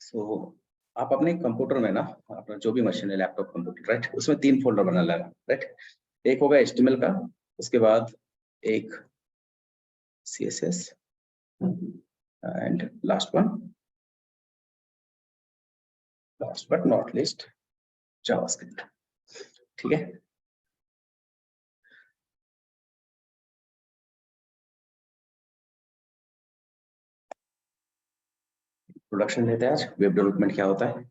सो आप अपने कंप्यूटर में ना, अपना जो भी मशीन है, लैपटॉप, कंप्यूटर, राइट, उसमें 3 फोल्डर बना लेगा, राइट। एक होगा HTML का, उसके बाद एक CSS and last but not least JavaScript. ठीक है, प्रोडक्शन लेते हैं आज वेब डेवलपमेंट क्या होता है।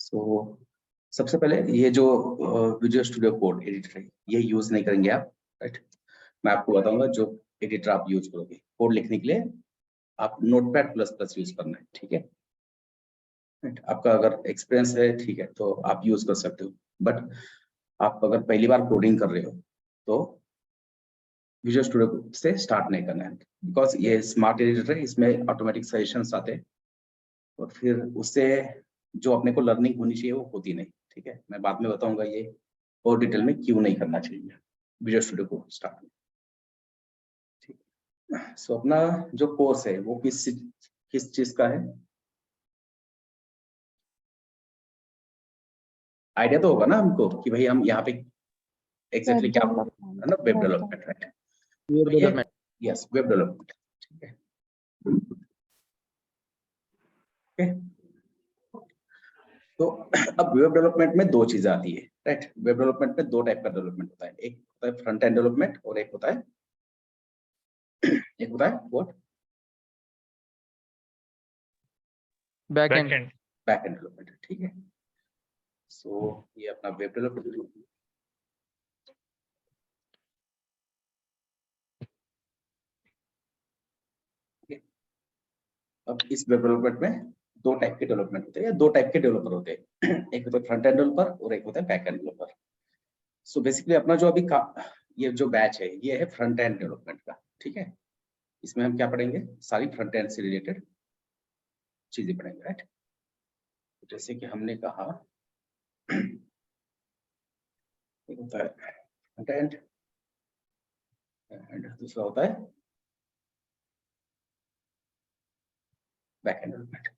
सो सबसे पहले ये जो विजुअल स्टूडियो कोड एडिटर है, ये यूज नहीं करेंगे आप, राइट। मैं आपको बताऊंगा जो एडिटर आप यूज करोगे कोड लिखने के लिए, आप Notepad++ यूज करना है, ठीक है। Right? आपका अगर एक्सपीरियंस है, ठीक है, तो आप यूज कर सकते हो, बट आप अगर पहली बार कोडिंग कर रहे हो तो विजुअल स्टूडियो से स्टार्ट नहीं करना है, बिकॉज ये स्मार्ट एडिटर है, इसमें ऑटोमेटिक सजेशंस आते हैं और फिर उससे जो अपने को लर्निंग होनी चाहिए वो होती नहीं, ठीक है। मैं बाद में बताऊंगा ये और डिटेल में क्यों नहीं करना चाहिए विजुअल स्टूडियो को स्टार्ट में, ठीक है। सो अपना जो कोर्स है वो किस चीज का है, आइडिया तो होगा ना हमको कि भाई हम यहाँ पे एग्जैक्टली क्या है ना, web development, right. Web development, yes, web development, ठीक है। ओके, तो अब वेब डेवलपमेंट में दो चीजें आती है, राइट। वेब डेवलपमेंट में दो टाइप का डेवलपमेंट होता है, एक होता है फ्रंट एंड डेवलपमेंट और एक होता है what, back and. Back and development, ठीक है। सो ये अपना वेब डेवलपमेंट, अब इस वेब डेवलपमेंट में दो टाइप के डेवलपमेंट होते हैं या दो टाइप के डेवलपर होते हैं एक होता है फ्रंट एंड डेवलपर और एक होता है back end developer. So basically अपना जो अभी ये जो बैच है ये है फ्रंट एंड डेवलपमेंट का, ठीक है। इसमें हम क्या पढ़ेंगे, सारी फ्रंट एंड से रिलेटेड चीजें पढ़ेंगे, राइट। जैसे कि हमने कहा एक होता है फ्रंट एंड एंड दूसरा होता है बैक एंड डेवलपमेंट।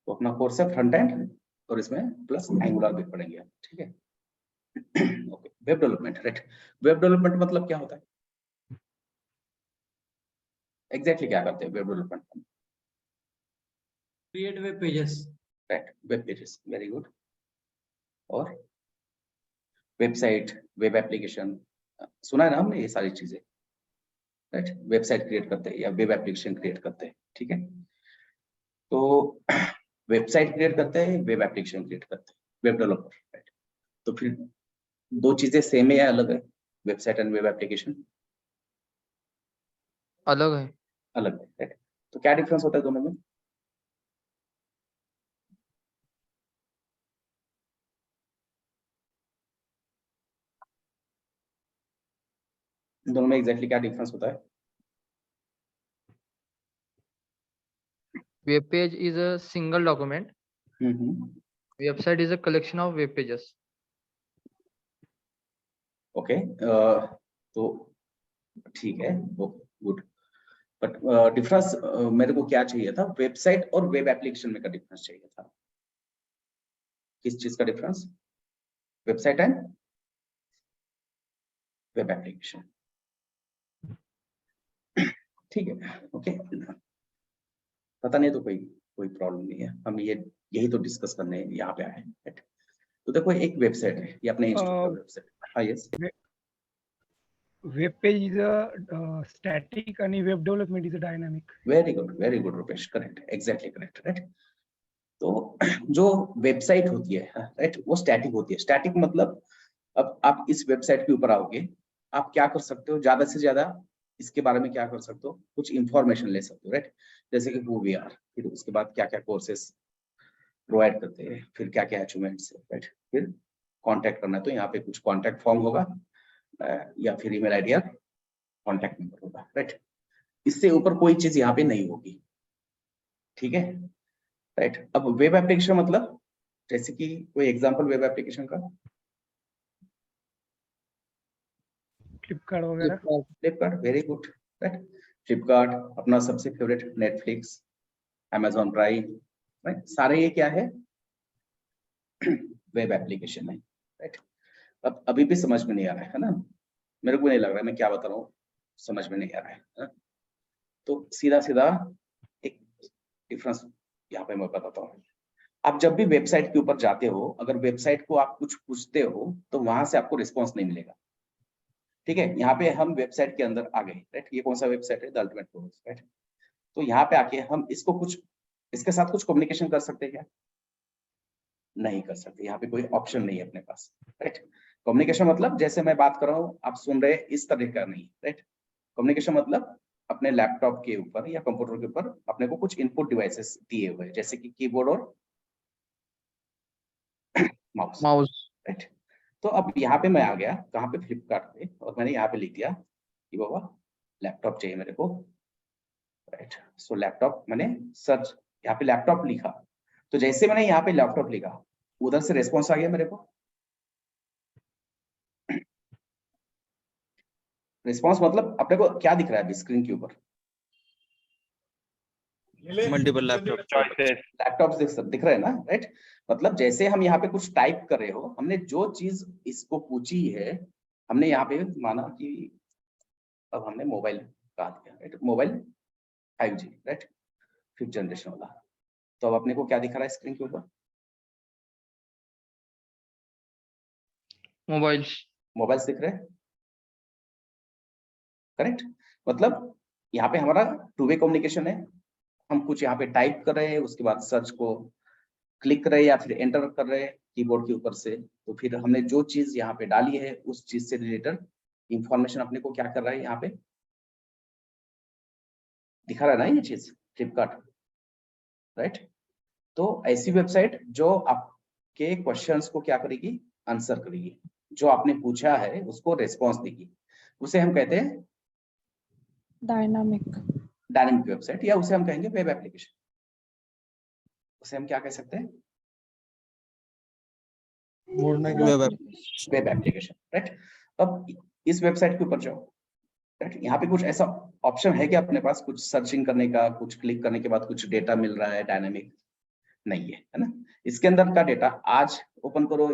तो अपना कोर्स है फ्रंट एंड और इसमें प्लस एंगुलर भी पढ़ेंगे, ठीक है। Okay, web development, right. Web development मतलब क्या होता है, एग्जैक्टली क्या करते हैं web development, create web pages, right, web pages, very good. और वेबसाइट, वेब एप्लीकेशन, सुना है ना हमने ये सारी चीजें, राइट। वेबसाइट क्रिएट करते हैं या वेब एप्लीकेशन क्रिएट करते हैं, ठीक है। तो वेबसाइट क्रिएट करते हैं, वेब एप्लीकेशन क्रिएट करते हैं, वेब डेवलपर, राइट। तो फिर दो चीजें सेम है या अलग है, वेबसाइट एंड वेब एप्लीकेशन? अलग है। अलग है, राइट। तो क्या डिफरेंस होता है दोनों में? दोनों में एग्जैक्टली क्या डिफरेंस होता है? Web page is a single document. Website is a collection of web pages. Okay, तो ठीक है, गुड। बट डिफरेंस मेरे को क्या चाहिए था, वेबसाइट और वेब एप्लीकेशन में का डिफरेंस चाहिए था। किस चीज का difference, website and web application, ठीक है। ओके, पता नहीं तो कोई कोई प्रॉब्लम नहीं है, हम यही तो डिस्कस करने यहाँ पे आए हैं। तो देखो एक वेबसाइट है, ये अपने इंस्टीट्यूट का वेबसाइट। हाँ, yes. Web page is a static आणि web development is a dynamic. Very good Rupesh, correct, exactly correct, right. तो जो वेबसाइट होती है, राइट, वो स्टैटिक होती है। स्टैटिक मतलब अब आप इस वेबसाइट के ऊपर आओगे, आप क्या कर सकते हो, ज्यादा से ज्यादा इसके बारे में क्या कर सकते हो, कुछ इंफॉर्मेशन ले सकते हो, राइट। जैसे कि हु वी आर, फिर उसके बाद क्या क्या कोर्सेस प्रोवाइड करते हैं, फिर क्या क्या अचीवमेंट्स है, राइट। फिर कांटेक्ट करना है तो यहाँ पे कुछ कांटेक्ट फॉर्म होगा या फिर ईमेल आईडी कॉन्टैक्ट नंबर होगा, राइट। इससे ऊपर कोई चीज यहाँ पे नहीं होगी, ठीक है, राइट। अब वेब एप्लीकेशन मतलब जैसे कि कोई एग्जांपल वेब एप्लीकेशन का, फ्लिपकार्ट वगैरह। Flipkart, very good, right. Flipkart, अपना सबसे favourite Netflix, Amazon prime, right, सारे ये क्या है, वेब एप्लीकेशन है, राइट। अब अभी भी समझ में नहीं आ रहा है ना, मेरे को नहीं लग रहा है मैं क्या बता रहा हूँ समझ में नहीं आ रहा है, ना? तो सीधा सीधा एक डिफरेंस यहाँ पे मैं बताता हूँ। आप जब भी वेबसाइट के ऊपर जाते हो, अगर वेबसाइट को आप कुछ पूछते हो तो वहां से आपको रिस्पॉन्स नहीं मिलेगा, ठीक है। यहाँ पे हम वेबसाइट के अंदर आ गए, राइट। ये कौन सा वेबसाइट है, द अल्टीमेट कोर्स, राइट। तो यहाँ पे आके हम इसको कुछ, इसके साथ कुछ कम्युनिकेशन कर सकते हैं क्या, नहीं कर सकते, यहाँ पे कोई ऑप्शन नहीं है अपने पास, राइट। कम्युनिकेशन मतलब जैसे मैं बात कर रहा हूँ आप सुन रहे, इस तरह का नहीं, राइट। कम्युनिकेशन मतलब अपने लैपटॉप के ऊपर या कंप्यूटर के ऊपर अपने को कुछ इनपुट डिवाइसेस दिए हुए हैं, जैसे कि कीबोर्ड और माउस, राइट। तो अब यहाँ पे मैं आ गया कहाँ पे, फ्लिपकार्ट पे, और मैंने यहाँ पे लिख दिया कि बाबा लैपटॉप चाहिए मेरे को, राइट। सो लैपटॉप, मैंने सर्च यहाँ पे लैपटॉप लिखा, तो जैसे मैंने यहाँ पे लैपटॉप लिखा उधर से रेस्पॉन्स आ गया मेरे को। रिस्पॉन्स मतलब अपने को क्या दिख रहा है अभी स्क्रीन के ऊपर, मल्टीपल लैपटॉप दिख रहे हैं ना, राइट। मतलब जैसे हम यहाँ पे कुछ टाइप कर रहे हो, हमने जो चीज इसको पूछी है, हमने यहाँ पे माना कि अब हमने मोबाइल कहा दिया, right, mobile 5G, right, 5th generation वाला। तो अब अपने को क्या दिख रहा है स्क्रीन के ऊपर, मोबाइल्स दिख रहे हैं, करेक्ट। मतलब यहाँ पे हमारा टू वे कम्युनिकेशन है, हम कुछ यहाँ पे टाइप कर रहे हैं, उसके बाद सर्च को क्लिक कर रहे हैं या फिर एंटर कर रहे हैं कीबोर्ड के ऊपर से, तो फिर हमने जो चीज यहाँ पे डाली है उस चीज से रिलेटेड इंफॉर्मेशन अपने को क्या कर रहा है, यहाँ पे दिखा रहा है ना ये चीज, फ्लिपकार्ट, राइट। तो ऐसी वेबसाइट जो आपके क्वेश्चंस को क्या करेगी, आंसर करेगी, जो आपने पूछा है उसको रेस्पॉन्स देगी, उसे हम कहते हैं डायनामिक वेबसाइट, या उसे हम कहेंगे वेब एप्लीकेशन। उसे हम क्या कह सकते हैं, वेब एप्लीकेशन, राइट। अब इस वेबसाइट के ऊपर जाओ, राइट। यहाँ पे कुछ ऐसा ऑप्शन है कि अपने पास कुछ सर्चिंग करने का, कुछ क्लिक करने के बाद कुछ डेटा मिल रहा है डायनामिक, नहीं है, है ना। इसके अंदर का डेटा आज ओपन करो,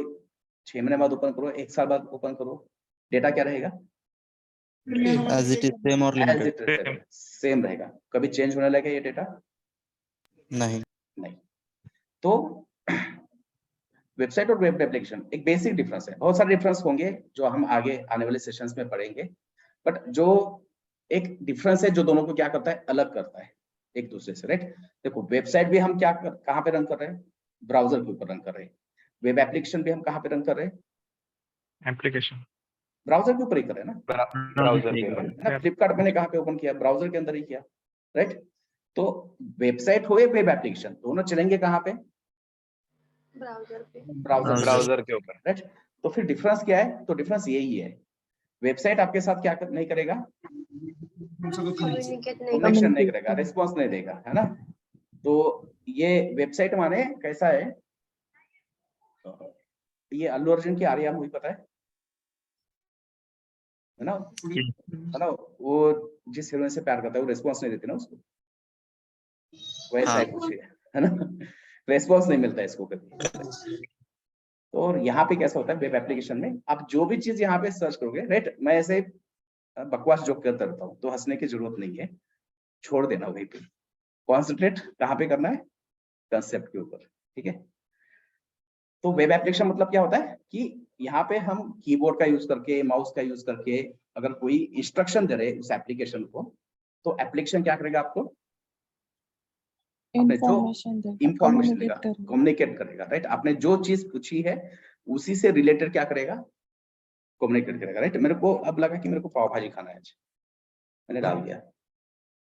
6 महीने बाद ओपन करो, 1 साल बाद ओपन करो, डेटा क्या रहेगा, एज इट इज सेम और लिमिटेड, सेम रहेगा, कभी चेंज होने लगेगा ये डेटा, नहीं। तो वेबसाइट और वेब एप्लीकेशन एक बेसिक डिफरेंस है, बहुत सारे डिफरेंस होंगे जो हम आगे आने वाले सेशंस में पढ़ेंगे, बट जो एक डिफरेंस है जो दोनों को क्या करता है, अलग करता है एक दूसरे से, राइट। देखो वेबसाइट भी हम कहाँ पे रन कर रहे हैं, ब्राउजर के ऊपर रन कर रहे हैं। वेब एप्लीकेशन भी हम कहाँ पे रन कर रहे हैं, एप्लीकेशन ब्राउजर के ऊपर ही कर रहे हैं ना, ब्राउजर के ऊपर। है ना। फ्लिपकार्ट मैंने कहाँ पे ओपन किया, ब्राउजर के अंदर ही किया, राइट। तो वेबसाइट हो या वेब एप्लीकेशन, दोनों चलेंगे कहाँ पे, ब्राउजर के ऊपर। राइट। तो फिर डिफरेंस क्या है, तो डिफरेंस यही है, वेबसाइट आपके साथ क्या नहीं करेगा, कनेक्शन नहीं करेगा, रिस्पॉन्स नहीं देगा, है ना। तो ये वेबसाइट माने कैसा है, ये अल्लू अर्जुन की आर्या मूवी पता है ना, वो जिस हीरोइन से प्यार करता है वो रिस्पॉन्स नहीं देती ना उसको, वैसा है कुछ, है ना, रिस्पॉन्स नहीं मिलता है इसको कभी। तो और यहाँ पे कैसा होता है वेब एप्लीकेशन में, आप जो भी चीज यहाँ पे सर्च करोगे, राइट, मैं ऐसे बकवास जोक करता रहता हूँ तो हंसने की जरूरत नहीं है, छोड़ देना वहीं पे, कॉन्सेंट्रेट कहाँ पे करना है, कंसेप्ट के ऊपर, ठीक है। तो वेब एप्लीकेशन मतलब क्या होता है कि यहाँ पे हम कीबोर्ड का यूज करके, माउस का यूज करके अगर कोई इंस्ट्रक्शन दे रहे उस एप्लीकेशन को, तो एप्लीकेशन क्या करेगा, आपको इंफॉर्मेशन देगा, कम्युनिकेट करेगा, राइट। आपने जो चीज पूछी है उसी से रिलेटेड क्या करेगा, कम्युनिकेट करेगा, राइट। मेरे को अब लगा कि मेरे को पाव भाजी खाना है आज, मैंने डाल दिया,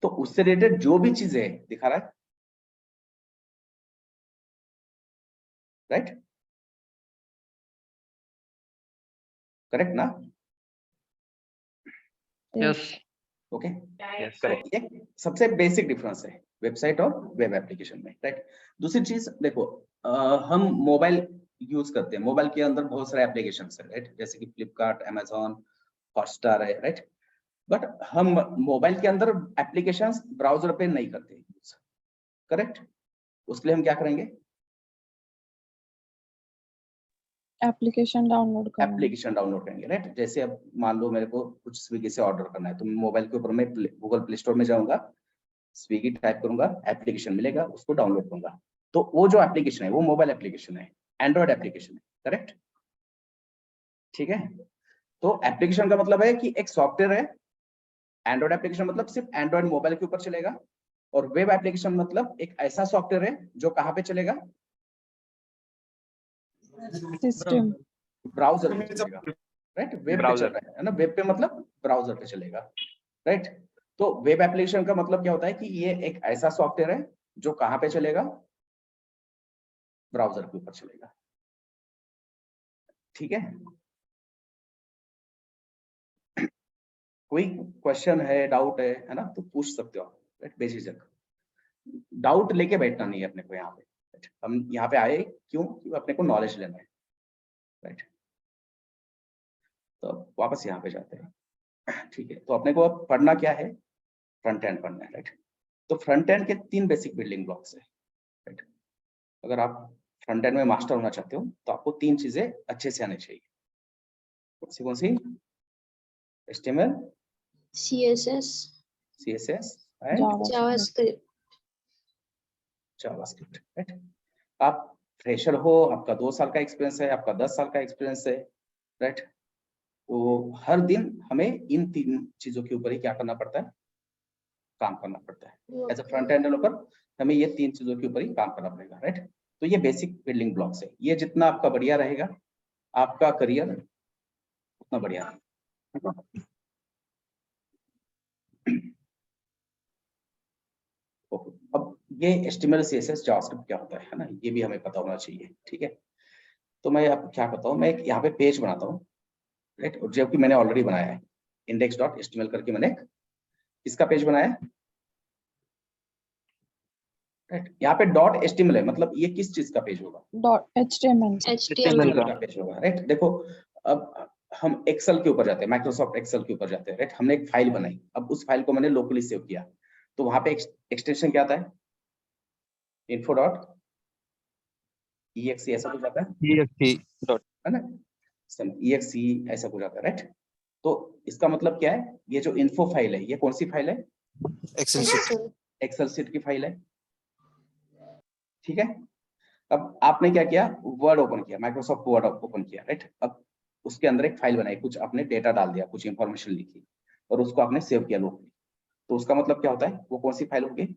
तो उससे रिलेटेड जो भी चीजें दिखा रहा है, राइट, करेक्ट ना, यस ओके Yes, correct. ये सबसे बेसिक डिफरेंस है वेबसाइट और वेब एप्लीकेशन में, राइट। दूसरी चीज देखो, हम मोबाइल यूज करते हैं, मोबाइल के अंदर बहुत सारे एप्लीकेशन है, राइट, जैसे कि फ्लिपकार्ट, अमेजोन, हॉटस्टार है, राइट। बट हम मोबाइल के अंदर एप्लीकेशंस ब्राउजर पे नहीं करते, करेक्ट। उसके लिए हम क्या करेंगे, एप्लीकेशन डाउनलोड करेंगे। एप्लीकेशन डाउनलोड करेंगे, राइट। जैसे अब मान लो मेरे को कुछ स्विगी से ऑर्डर करना है, तो मोबाइल के ऊपर मैं गूगल प्ले स्टोर में जाऊंगा, स्विगी टाइप करूंगा, एप्लीकेशन मिलेगा, उसको डाउनलोड करूंगा। तो वो जो एप्लीकेशन है वो मोबाइल एप्लीकेशन है, एंड्रॉइड एप्लीकेशन है, करेक्ट, ठीक है। तो एप्लीकेशन का मतलब है कि एक सॉफ्टवेयर है, एंड्रॉइड एप्लीकेशन मतलब सिर्फ एंड्रॉइड मोबाइल के ऊपर चलेगा, और वेब एप्लीकेशन मतलब एक ऐसा सॉफ्टवेयर है जो कहाँ पे चलेगा, सिस्टम ब्राउजर पे चलेगा, राइट। वेब पे चल Browser. रहा है ना, वेब पे मतलब ब्राउजर पे चलेगा, राइट। तो वेब एप्लीकेशन का मतलब क्या होता है कि ये एक ऐसा सॉफ्टवेयर है जो कहाँ पे चलेगा, ब्राउजर के ऊपर चलेगा, ठीक है। कोई क्वेश्चन है, डाउट है ना, तो पूछ सकते हो आप, राइट, बेझिझक। डाउट लेके बैठना नहीं है अपने को यहाँ पे, right? हम यहाँ पे आए क्यों, क्योंकि अपने को नॉलेज लेना है, राइट। तो वापस यहाँ पे जाते हैं, ठीक है। तो अपने को अब पढ़ना क्या है, फ्रंट एंड पढ़ना है, राइट। तो फ्रंट एंड के 3 बेसिक बिल्डिंग ब्लॉक्स है, राइट। अगर आप फ्रंट एंड में मास्टर होना चाहते हो तो आपको 3 चीजें अच्छे से आनी चाहिए। कौन सी HTML, CSS, CSS and JavaScript. JavaScript, right. आप फ्रेशर हो, आपका 2 साल का एक्सपीरियंस है, आपका 10 साल का एक्सपीरियंस है, राइट। तो हर दिन हमें इन 3 चीजों के ऊपर ही क्या करना पड़ता है, काम करना पड़ता है। As a front end developer हमें ये 3 चीजों के ऊपर ही काम करना पड़ेगा, राइट। तो ये बेसिक बिल्डिंग ब्लॉक्स है, ये जितना आपका बढ़िया रहेगा आपका करियर उतना बढ़िया रहेगा। अब ये HTML, CSS, जावास्क्रिप्ट क्या होता है ना, ये भी हमें पता होना चाहिए, ठीक है। तो मैं अब क्या करता हूँ, मैं एक यहाँ पे पेज बनाता हूँ, राइट, और जबकि मैंने ऑलरेडी बनाया है index.html करके मैंने इसका पेज बनाया है, राइट। यहाँ पे .html है, मतलब ये किस चीज का पेज होगा, HTML HTML. का पेज होगा, राइट। देखो अब हम एक्सेल के ऊपर जाते हैं, माइक्रोसॉफ्ट एक्सेल के ऊपर जाते हैं, राइट। हमने एक फाइल बनाई, अब उस फाइल को मैंने लोकली सेव किया, तो वहां पे एक्सटेंशन क्या आता है, info.exe ऐसा कुछ आता है, है ना, exe ऐसा कुछ आता है, राइट। तो इसका मतलब क्या है, ये जो इन्फो फाइल है ये कौन सी फाइल है, Excel sheet. एक्सेल शीट की फाइल है, ठीक है। अब आपने क्या किया, वर्ड ओपन किया, माइक्रोसॉफ्ट वर्ड ओपन किया, राइट। अब उसके अंदर एक फाइल बनाई, कुछ आपने डेटा डाल दिया, कुछ इंफॉर्मेशन लिखी और उसको आपने सेव किया लोकली, तो उसका मतलब क्या होता है, वो कौन सी फाइल होगी,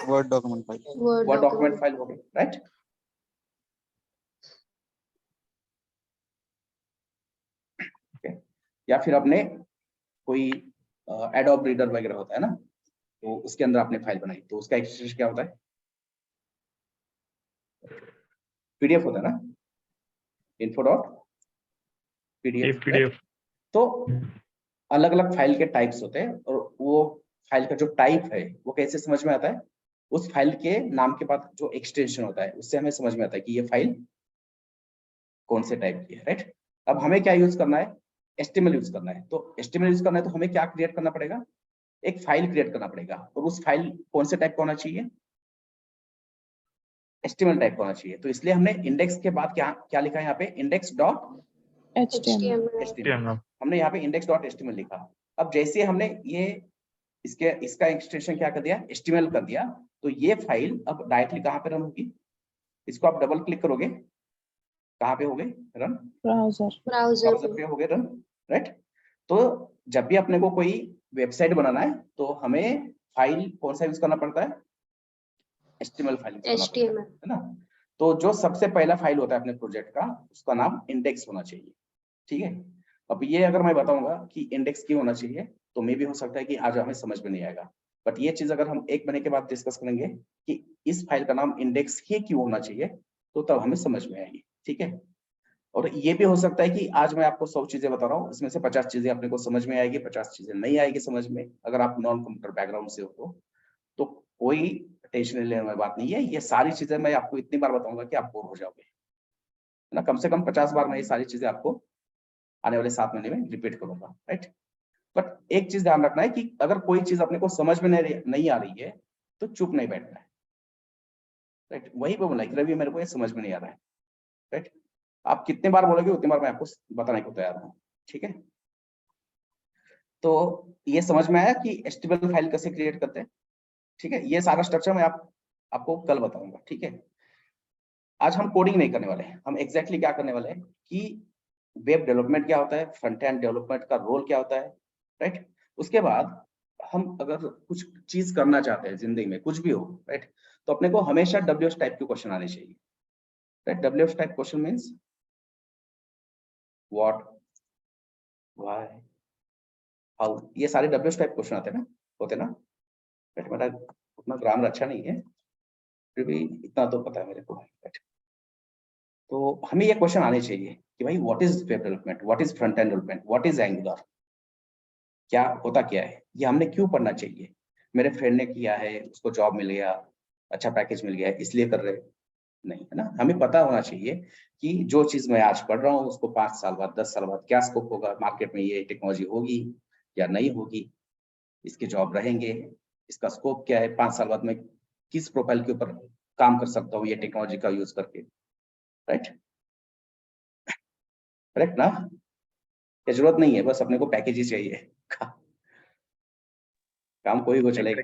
Word document file. Word document file होगी, राइट। या फिर आपने कोई एडोब रीडर वगैरह होता है ना, तो उसके अंदर आपने फाइल बनाई, तो उसका एक्सटेंशन क्या होता है, PDF होता है ना, info.pdf, PDF. तो अलग अलग फाइल के टाइप्स होते हैं, और वो फाइल का जो टाइप है वो कैसे समझ में आता है, उस फाइल के नाम के बाद जो एक्सटेंशन होता है उससे हमें समझ में आता है कि ये फाइल कौन से टाइप की है, राइट। अब हमें क्या यूज करना है, HTML यूज करना है, तो HTML यूज करना है तो हमें क्या क्रिएट करना पड़ेगा, एक फाइल क्रिएट करना पड़ेगा, और उस फाइल कौन से टाइप का होना चाहिए, HTML टाइप का होना चाहिए। तो इसलिए हमने इंडेक्स के बाद क्या क्या लिखा है यहाँ पे, HTML index.html, हमने यहाँ पे index.html लिखा। अब जैसे हमने ये इसका एक्सटेंशन क्या कर दिया, HTML कर दिया, तो ये फाइल अब डायरेक्टली कहाँ पे रन होगी, इसको आप डबल क्लिक करोगे, कहाँ पे होगे रन, ब्राउजर ब्राउजर पे होगे रन, राइट। तो जब भी अपने को कोई वेबसाइट बनाना है तो हमें फाइल कौन सा यूज करना पड़ता है, HTML फाइल यूज करना पड़ता है ना। तो जो सबसे पहला फाइल होता है अपने प्रोजेक्ट का, उसका नाम इंडेक्स होना चाहिए, ठीक है। अब ये अगर मैं बताऊंगा कि इंडेक्स क्यों होना चाहिए, तो मे भी हो सकता है कि आज हमें समझ में नहीं आएगा, बट ये चीज अगर हम 1 महीने के बाद डिस्कस करेंगे कि इस फाइल का नाम इंडेक्स ही क्यों होना चाहिए, तो तब हमें समझ में आएगी, ठीक है। और ये भी हो सकता है कि आज मैं आपको 100 चीजें बता रहा हूँ, इसमें से 50 चीजें अपने को समझ में आएगी, 50 चीजें नहीं आएगी समझ में, अगर आप नॉन कंप्यूटर बैकग्राउंड से हो तो कोई टेंशन लेने वाली बात नहीं है। ये सारी चीजें मैं आपको इतनी बार बताऊंगा कि आप बोर हो जाओगे, है ना। कम से कम 50 बार मैं ये सारी चीजें आपको आने वाले 7 महीने में रिपीट करूंगा, राइट। बट एक चीज ध्यान रखना है कि अगर कोई चीज अपने को समझ में नहीं आ रही है तो चुप नहीं बैठना है, राइट। वही पे बोला कि रवि मेरे को ये समझ में नहीं आ रहा है, राइट। आप कितने बार बोलोगे उतनी बार मैं आपको बताने को तैयार हूँ, ठीक है। तो ये समझ में आया कि HTML फाइल कैसे क्रिएट करते हैं, ठीक है। ये सारा स्ट्रक्चर मैं आपको कल बताऊंगा, ठीक है। आज हम कोडिंग नहीं करने वाले हैं, हम एग्जैक्टली क्या करने वाले हैं कि वेब डेवलपमेंट क्या होता है, फ्रंट एंड डेवलपमेंट का रोल क्या होता है, राइट। उसके बाद हम अगर कुछ चीज करना चाहते हैं जिंदगी में, कुछ भी हो, राइट, तो अपने को हमेशा WH टाइप के क्वेश्चन आने चाहिए, right. WH type question means what, why, how, ये सारे WH टाइप क्वेश्चन आते हैं ना, होते ना, राइट। मेरा उतना ग्रामर अच्छा नहीं है, फिर भी इतना तो पता है मेरे को, राइट। तो हमें ये क्वेश्चन आने चाहिए कि भाई what is web development, what is front end development, what is angular, क्या होता क्या है, ये हमने क्यों पढ़ना चाहिए। मेरे फ्रेंड ने किया है, उसको जॉब मिल गया, अच्छा पैकेज मिल गया, इसलिए कर रहे नहीं, है ना। हमें पता होना चाहिए कि जो चीज मैं आज पढ़ रहा हूँ उसको 5 साल बाद, 10 साल बाद क्या स्कोप होगा, मार्केट में ये टेक्नोलॉजी होगी या नहीं होगी, इसके जॉब रहेंगे, इसका स्कोप क्या है, 5 साल बाद मैं किस प्रोफाइल के ऊपर काम कर सकता हूँ ये टेक्नोलॉजी का यूज करके, राइट। करेक्ट ना। ये जरूरत नहीं है, बस अपने को पैकेज ही चाहिए, काम कोई को चलेगा।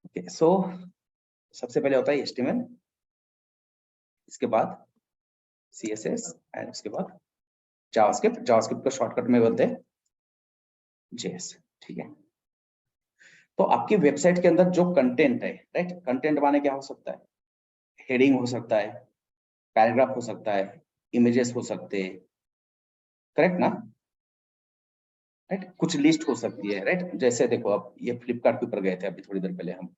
ओके, सो सबसे पहले होता है HTML, इसके बाद CSS एंड उसके बाद जावास्क्रिप्ट। जावास्क्रिप्ट को शॉर्टकट में बोलते हैं JS, ठीक है। तो आपकी वेबसाइट के अंदर जो कंटेंट है, राइट, कंटेंट माने क्या हो सकता है, हेडिंग हो सकता है, पैराग्राफ हो सकता है, इमेजेस हो सकते हैं, करेक्ट ना, राइट। कुछ लिस्ट हो सकती है, राइट। जैसे देखो अब ये फ्लिपकार्ट के ऊपर गए थे अभी थोड़ी देर पहले हम,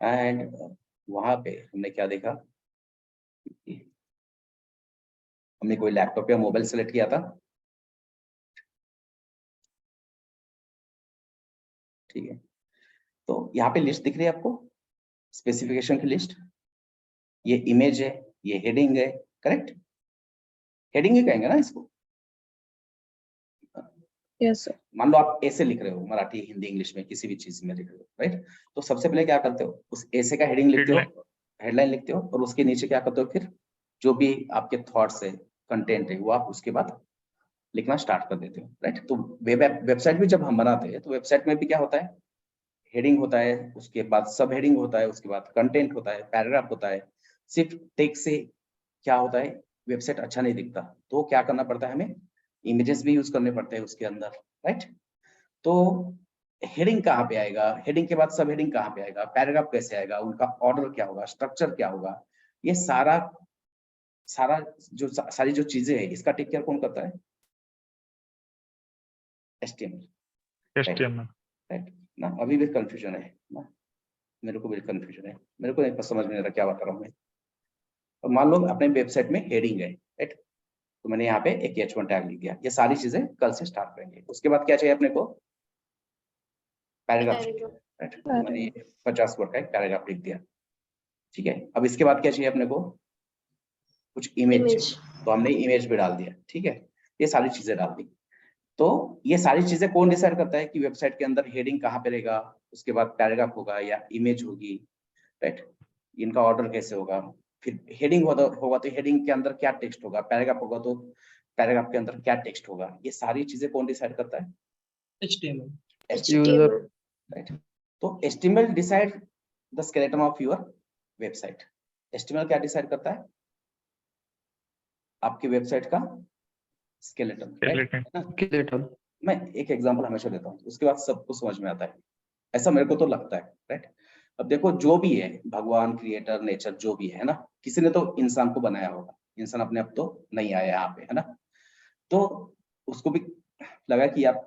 एंड वहां पे हमने क्या देखा, हमने कोई लैपटॉप या मोबाइल सेलेक्ट किया था, ठीक है। तो यहाँ पे लिस्ट दिख रही है आपको, स्पेसिफिकेशन की लिस्ट, ये इमेज है, ये हेडिंग है, करेक्ट। हेडिंग ही कहेंगे ना इसको। Yes, sir. मान लो आप ऐसे लिख रहे हो, मराठी, हिंदी, इंग्लिश में किसी भी चीज में लिख रहे हो, राइट। तो सबसे पहले क्या करते हो, उस ऐसे का हेडिंग लिखते हो, हेडलाइन लिखते हो, और उसके नीचे क्या करते हो, फिर जो भी आपके थॉट्स है, कंटेंट है, वो आप उसके बाद लिखना स्टार्ट कर देते हो, राइट। तो वेबसाइट भी जब हम बनाते हैं तो वेबसाइट में भी क्या होता है, हेडिंग होता है, उसके बाद सब हेडिंग होता है, उसके बाद कंटेंट होता है, पैराग्राफ होता है। सिर्फ टेक्स्ट से क्या होता है, वेबसाइट अच्छा नहीं दिखता, तो क्या करना पड़ता है, हमें इमेजेस भी यूज करने पड़ते हैं उसके अंदर, राइट। तो हेडिंग कहाँ पे आएगा, हेडिंग के बाद सब हेडिंग कहाँ पे आएगा, पैराग्राफ कैसे आएगा, उनका ऑर्डर क्या होगा, स्ट्रक्चर क्या होगा, ये सारा सारी जो चीजें है, इसका टेक केयर कौन करता है, HTML, राइट ना। अभी भी कंफ्यूजन है ना, मेरे को भी कंफ्यूजन है, मेरे को नहीं समझ में नहीं आ रहा क्या बता रहा हूँ मैं। तो मान लो अपने वेबसाइट में हेडिंग है, राइट, तो मैंने यहाँ पे एक H1 टैग लिख दिया। ये सारी चीजें कल से स्टार्ट करेंगे। उसके बाद क्या चाहिए अपने को, पैराग्राफ चाहिए, राइट। तो मैंने 50 वर्ड का एक पैराग्राफ लिख दिया, ठीक है। अब इसके बाद क्या चाहिए अपने को, कुछ इमेज चाहिए, तो हमने इमेज भी डाल दिया, ठीक है। ये सारी चीजें डाल दी। तो ये सारी चीजें कौन डिसाइड करता है कि वेबसाइट के अंदर हेडिंग कहाँ पे रहेगा, उसके बाद पैराग्राफ होगा या इमेज होगी, राइट, इनका ऑर्डर कैसे होगा, फिर हेडिंग होगा तो हेडिंग के अंदर क्या टेक्स्ट होगा, पैराग्राफ होगा तो पैराग्राफ के अंदर क्या टेक्स्ट होगा, ये सारी चीजें कौन डिसाइड करता है, User. राइट। तो HTML decide the skeleton of your website. HTML क्या डिसाइड करता है, आपकी वेबसाइट का स्केलेटन, Skeleton. मैं एक एग्जांपल हमेशा देता हूँ, उसके बाद सबको समझ में आता है, ऐसा मेरे को तो लगता है, राइट। अब देखो जो भी है, भगवान, क्रिएटर, नेचर, जो भी है ना, किसी ने तो इंसान को बनाया होगा, इंसान अपने आप तो नहीं आया यहाँ पे, है ना। तो उसको भी लगा कि यार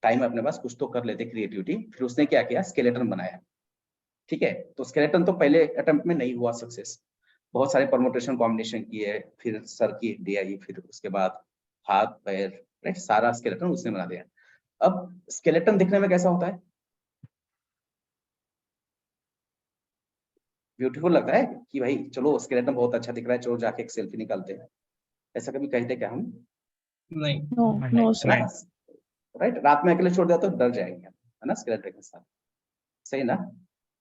टाइम है अपने पास, कुछ तो कर लेते, क्रिएटिविटी, फिर उसने क्या किया, स्केलेटन बनाया, ठीक है। तो स्केलेटन तो पहले अटेम्प्ट में नहीं हुआ सक्सेस, बहुत सारे परमुटेशन कॉम्बिनेशन किए, फिर सर की हड्डी आई, फिर उसके बाद हाथ पैर, राइट, सारा स्केलेटन उसने बना दिया। अब स्केलेटन दिखने में कैसा होता है? ब्यूटीफुल लगता है कि भाई चलो स्केलेटन बहुत अच्छा दिख रहा है, चलो जाके एक सेल्फी निकालते हैं, ऐसा कभी कहते क्या हम? नहीं। No, no, sir. राइट, रात में अकेले छोड़ दिया तो डर जाएंगे, है ना, स्केलेटन के साथ, सही ना?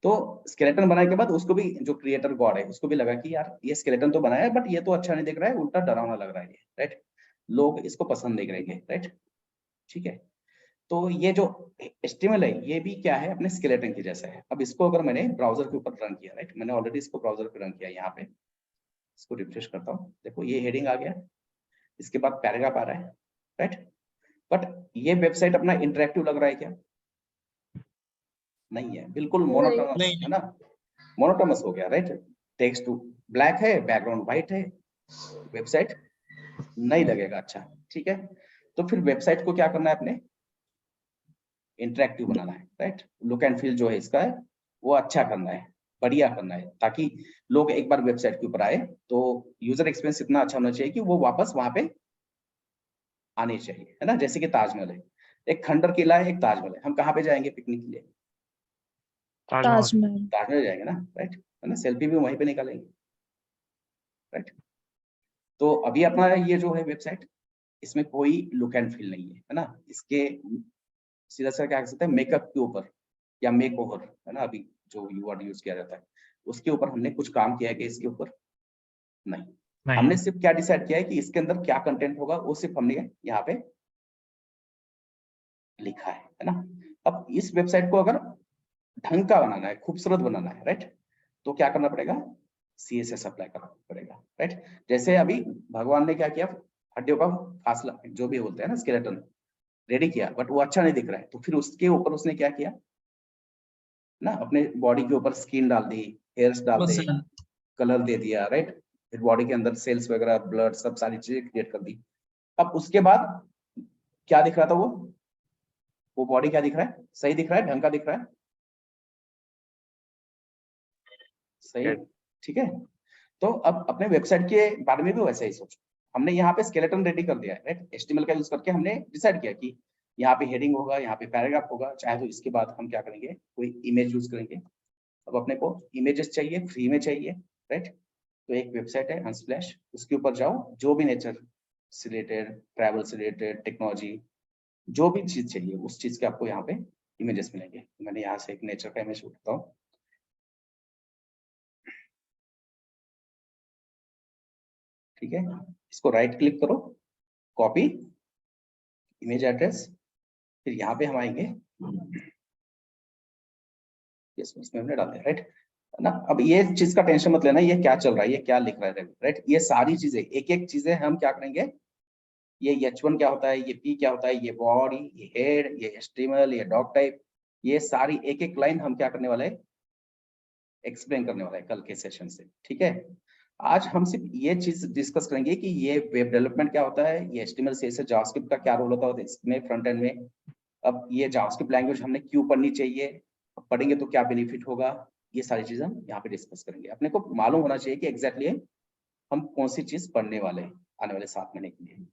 तो स्केलेटन बनाने के बाद उसको भी, जो क्रिएटर गॉड है, उसको भी लगा कि यार ये स्केलेटन तो बनाया है बट ये तो अच्छा नहीं दिख रहा है, उल्टा डरावना लग रहा है ये, राइट, लोग इसको पसंद नहीं करेंगे, राइट, ठीक है। तो ये जो HTML है ये भी क्या है, अपने स्केलेटन की जैसा है। अब इसको अगर मैंने ब्राउजर के ऊपर रन किया, राइट, मैंने ऑलरेडी इसको ब्राउजर पे रन किया, यहाँ पे इसको रिफ्रेश करता हूँ, देखो ये हेडिंग आ गया, इसके बाद पैराग्राफ आ रहा है, राइट, बट ये वेबसाइट अपना इंटरेक्टिव लग रहा है क्या? नहीं है, बिल्कुल मोनोटोनस है ना, मोनोटोनस हो गया, राइट, टेक्स्ट ब्लैक है, बैकग्राउंड व्हाइट है, वेबसाइट नहीं लगेगा अच्छा, ठीक है। तो फिर वेबसाइट को क्या करना है, अपने इंटरेक्टिव बनाना है, राइट, लुक एंड फील जो है इसका है वो अच्छा करना है, बढ़िया करना है, ताकि लोग एक बार वेबसाइट के ऊपर आए तो यूजर एक्सपीरियंस इतना अच्छा होना चाहिए कि वो वापस वहां पे आने चाहिए, है ना। जैसे कि ताजमहल है, एक खंडर किला है, एक ताजमहल है, हम कहाँ पे जाएंगे पिकनिक के लिए? ताजमहल. ताजमहल जाएंगे ना, राइट, है ना, सेल्फी भी वहीं पे निकालेंगे, राइट। तो अभी अपना ये जो है वेबसाइट, इसमें कोई लुक एंड फील नहीं है ना, इसके सीधा सा क्या कह सकते हैं, मेकअप के ऊपर या मेक ओवर, है ना, अभी जो वर्ड यूज किया जाता है उसके ऊपर हमने कुछ काम किया है कि इसके ऊपर नहीं, हमने सिर्फ क्या डिसाइड किया है कि इसके अंदर क्या कंटेंट होगा, वो सिर्फ हमने यहाँ पे लिखा है ना। अब इस वेबसाइट को अगर ढंग का बनाना है, खूबसूरत बनाना है, राइट, तो क्या करना पड़ेगा? CSS अप्लाई करना पड़ेगा, राइट। जैसे अभी भगवान ने क्या किया, हड्डियों का फासला जो भी बोलते हैं ना, स्केलेटन रेडी किया, बट वो अच्छा नहीं दिख रहा है, तो फिर उसके ऊपर उसने क्या किया ना, अपने बॉडी के ऊपर स्किन डाल दी, हेयर्स डाल दे, कलर दे दिया, राइट, फिर बॉडी के अंदर सेल्स वगैरह, ब्लड, सब सारी चीजें क्रिएट कर दी। अब उसके बाद क्या दिख रहा था वो बॉडी क्या दिख रहा है? सही दिख रहा है, ढंग का दिख रहा है, सही, ठीक है। तो अब अपने वेबसाइट के बारे में भी वैसे ही सोचो, हमने यहाँ पे स्केलेटन रेडी कर दिया है, राइट, HTML का यूज करके हमने डिसाइड किया कि यहाँ पे हेडिंग होगा, यहाँ पे पैराग्राफ होगा, चाहे तो इसके बाद हम क्या करेंगे, कोई इमेज यूज करेंगे। अब अपने को इमेजेस चाहिए, फ्री में चाहिए, राइट, तो एक वेबसाइट है अनस्प्लैश, उसके ऊपर जाओ, जो भी नेचर से रिलेटेड, ट्रैवल से रिलेटेड, टेक्नोलॉजी, जो भी चीज चाहिए उस चीज के आपको यहाँ पे इमेजेस मिलेंगे। तो मैंने यहाँ से एक नेचर का इमेज उठाता हूँ, ठीक है, इसको राइट क्लिक करो, कॉपी इमेज एड्रेस, फिर यहाँ पे हम आएंगे, इसमें हमने डाल दिया, राइट ना। अब ये चीज का टेंशन मत लेना, ये क्या चल रहा है, ये क्या लिख रहा है, राइट, ये सारी चीजें एक एक चीजें हम क्या करेंगे, ये H1 क्या होता है, ये P क्या होता है, ये बॉडी, ये हेड, ये HTML, ये डॉग टाइप, ये सारी एक एक लाइन हम क्या करने वाले हैं, एक्सप्लेन करने वाला है कल के सेशन से, ठीक है। आज हम सिर्फ ये चीज डिस्कस करेंगे कि ये वेब डेवलपमेंट क्या होता है, ये HTML CSS जावास्क्रिप्ट का क्या रोल होता है इसमें फ्रंट एंड में, अब ये जावास्क्रिप्ट लैंग्वेज हमने क्यों पढ़नी चाहिए, पढ़ेंगे तो क्या बेनिफिट होगा, ये सारी चीजें हम यहाँ पे डिस्कस करेंगे। अपने को मालूम होना चाहिए कि एग्जैक्टली हम कौन सी चीज पढ़ने वाले हैं आने वाले 7 महीने के लिए,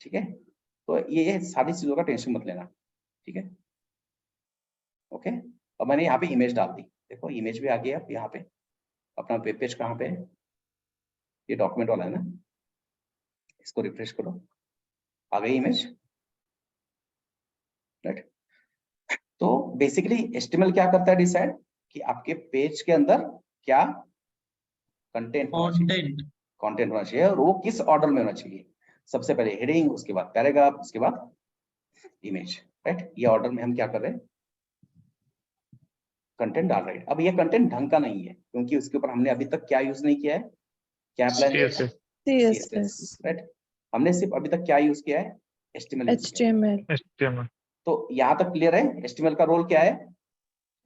ठीक है। तो ये सारी चीजों का टेंशन मत लेना, ठीक है, ओके। अब मैंने यहाँ पे इमेज डाल दी, देखो इमेज भी आ गई। अब यहाँ पे अपना वेब पेज कहाँ पे है, ये डॉक्यूमेंट वाला है ना, इसको रिफ्रेश करो, आ गई इमेज, राइट। तो बेसिकली HTML क्या करता है, डिसाइड कि आपके पेज के अंदर क्या कंटेंट होना चाहिए और वो किस ऑर्डर में होना चाहिए। सबसे पहले हेडिंग, उसके बाद पैराग्राफ, उसके बाद इमेज, राइट, ये ऑर्डर में हम क्या कर रहे हैं, कंटेंट डाल रहे हैं। अब ये कंटेंट ढंग का नहीं है क्योंकि उसके ऊपर हमने अभी तक क्या यूज नहीं किया है, क्या अप्लाई नहीं किया है, CSS, राइट, हमने सिर्फ अभी तक क्या यूज किया है, HTML यूज किया है। HTML. तो यहाँ तक क्लियर है, HTML का रोल क्या है,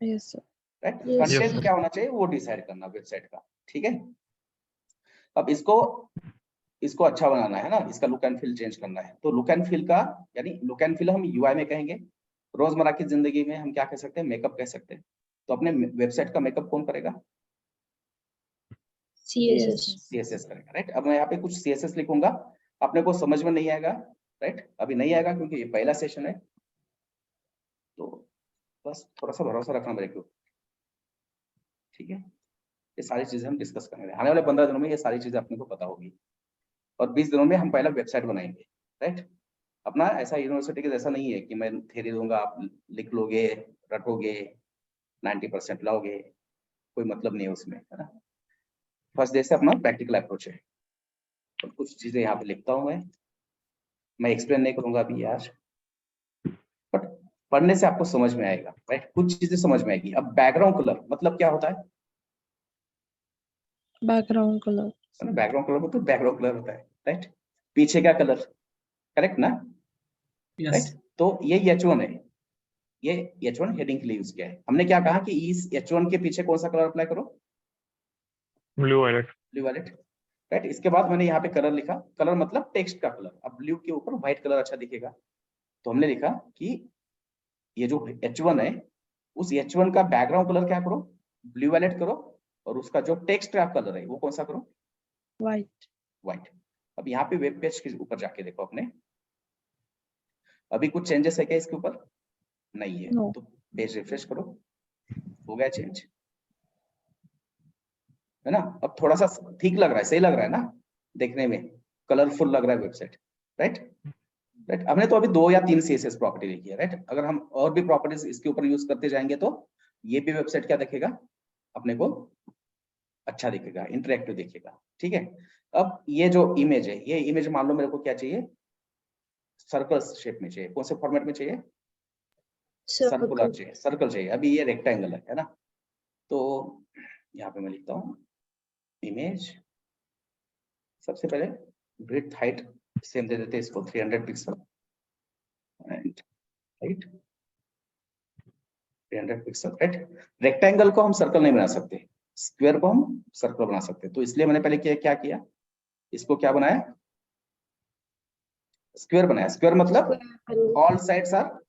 Yes, sir. Right, Yes, content sir. क्या होना चाहिए वो डिसाइड करना वेबसाइट का, ठीक है। अब इसको अच्छा बनाना है ना, इसका लुक एंड फील चेंज करना है, तो लुक एंड फील का यानी लुक एंड फील हम UI में कहेंगे, रोजमर्रा की जिंदगी में हम क्या कह सकते हैं, मेकअप कह सकते हैं। तो अपने वेबसाइट का मेकअप कौन करेगा, CSS. CSS करेगा, राइट। अब मैं यहाँ पे कुछ CSS लिखूंगा, अपने को समझ में नहीं आएगा, राइट, अभी नहीं आएगा क्योंकि ये पहला सेशन है, तो बस थोड़ा सा भरोसा रखना मेरे को, ठीक है। ये सारी चीजें हम डिस्कस करेंगे आने वाले 15 दिनों में, ये सारी चीजें अपने को पता होगी, और 20 दिनों में हम पहला वेबसाइट बनाएंगे, राइट। अपना ऐसा यूनिवर्सिटी के जैसा नहीं है कि मैं थ्योरी दूंगा, आप लिख लोगे, रटोगे, 90% लाओगे, कोई मतलब नहीं है उसमें, है ना। फर्स्ट डे से अपना प्रैक्टिकल अप्रोच है, तो कुछ चीजें यहाँ पे लिखता हूँ मैं एक्सप्लेन नहीं करूंगा अभी आज, बट पढ़ने से आपको समझ में आएगा, राइट, कुछ चीजें समझ में आएगी। अब बैकग्राउंड कलर मतलब क्या होता है, Background color. बैकग्राउंड कलर मतलब बैकग्राउंड कलर होता है, राइट, पीछे का कलर, करेक्ट ना, राइट। तो ये H1 है, ये H1 हेडिंग के लिए यूज किया है। हमने क्या कहा कि इस H1 के पीछे कौन सा कलर अप्लाई करो, blue violet. Blue violet, right. इसके बाद मैंने यहाँ पे कलर लिखा, कलर मतलब टेक्स्ट का कलर। अब ब्लू के ऊपर व्हाइट कलर अच्छा दिखेगा, तो हमने लिखा कि ये जो H1 है, उस H1 का बैकग्राउंड कलर क्या करो, ब्लू वायलेट करो, और उसका जो टेक्स्ट का कलर है वो कौन सा करो, White. व्हाइट। अब यहाँ पे वेब पेज के ऊपर जाके देखो अपने, अभी कुछ चेंजेस है क्या इसके ऊपर, नहीं है, No. तो पेज रिफ्रेश करो, हो गया चेंज, है ना। अब थोड़ा सा ठीक लग रहा है, सही लग रहा है ना, देखने में कलरफुल लग रहा है वेबसाइट, राइट, राइट। हमने तो अभी 2 या 3 CSS प्रॉपर्टी लिखी है, राइट। अगर हम और भी प्रॉपर्टीज इसके ऊपर यूज करते जाएंगे तो ये भी वेबसाइट क्या दिखेगा अपने को, अच्छा दिखेगा, इंटरेक्टिव दिखेगा, ठीक है। अब ये जो इमेज है, ये इमेज मान लो मेरे को क्या चाहिए, सर्कल शेप में चाहिए, कौन से फॉर्मेट में चाहिए, सर्कुलर Circle. चाहिए, सर्कल चाहिए। अभी ये रेक्टेंगल है ना, तो यहाँ पे मैं लिखता हूँ इमेज, सबसे पहले विड्थ हाइट सेम दे देते हैं इसको 300 pixel, and height 300 pixel, right. Rectangle को हम सर्कल नहीं बना सकते, स्क्वायर को हम सर्कल बना सकते हैं, तो इसलिए मैंने पहले क्या किया, इसको क्या बनाया, स्क्वायर बनाया। स्क्वायर मतलब all sides are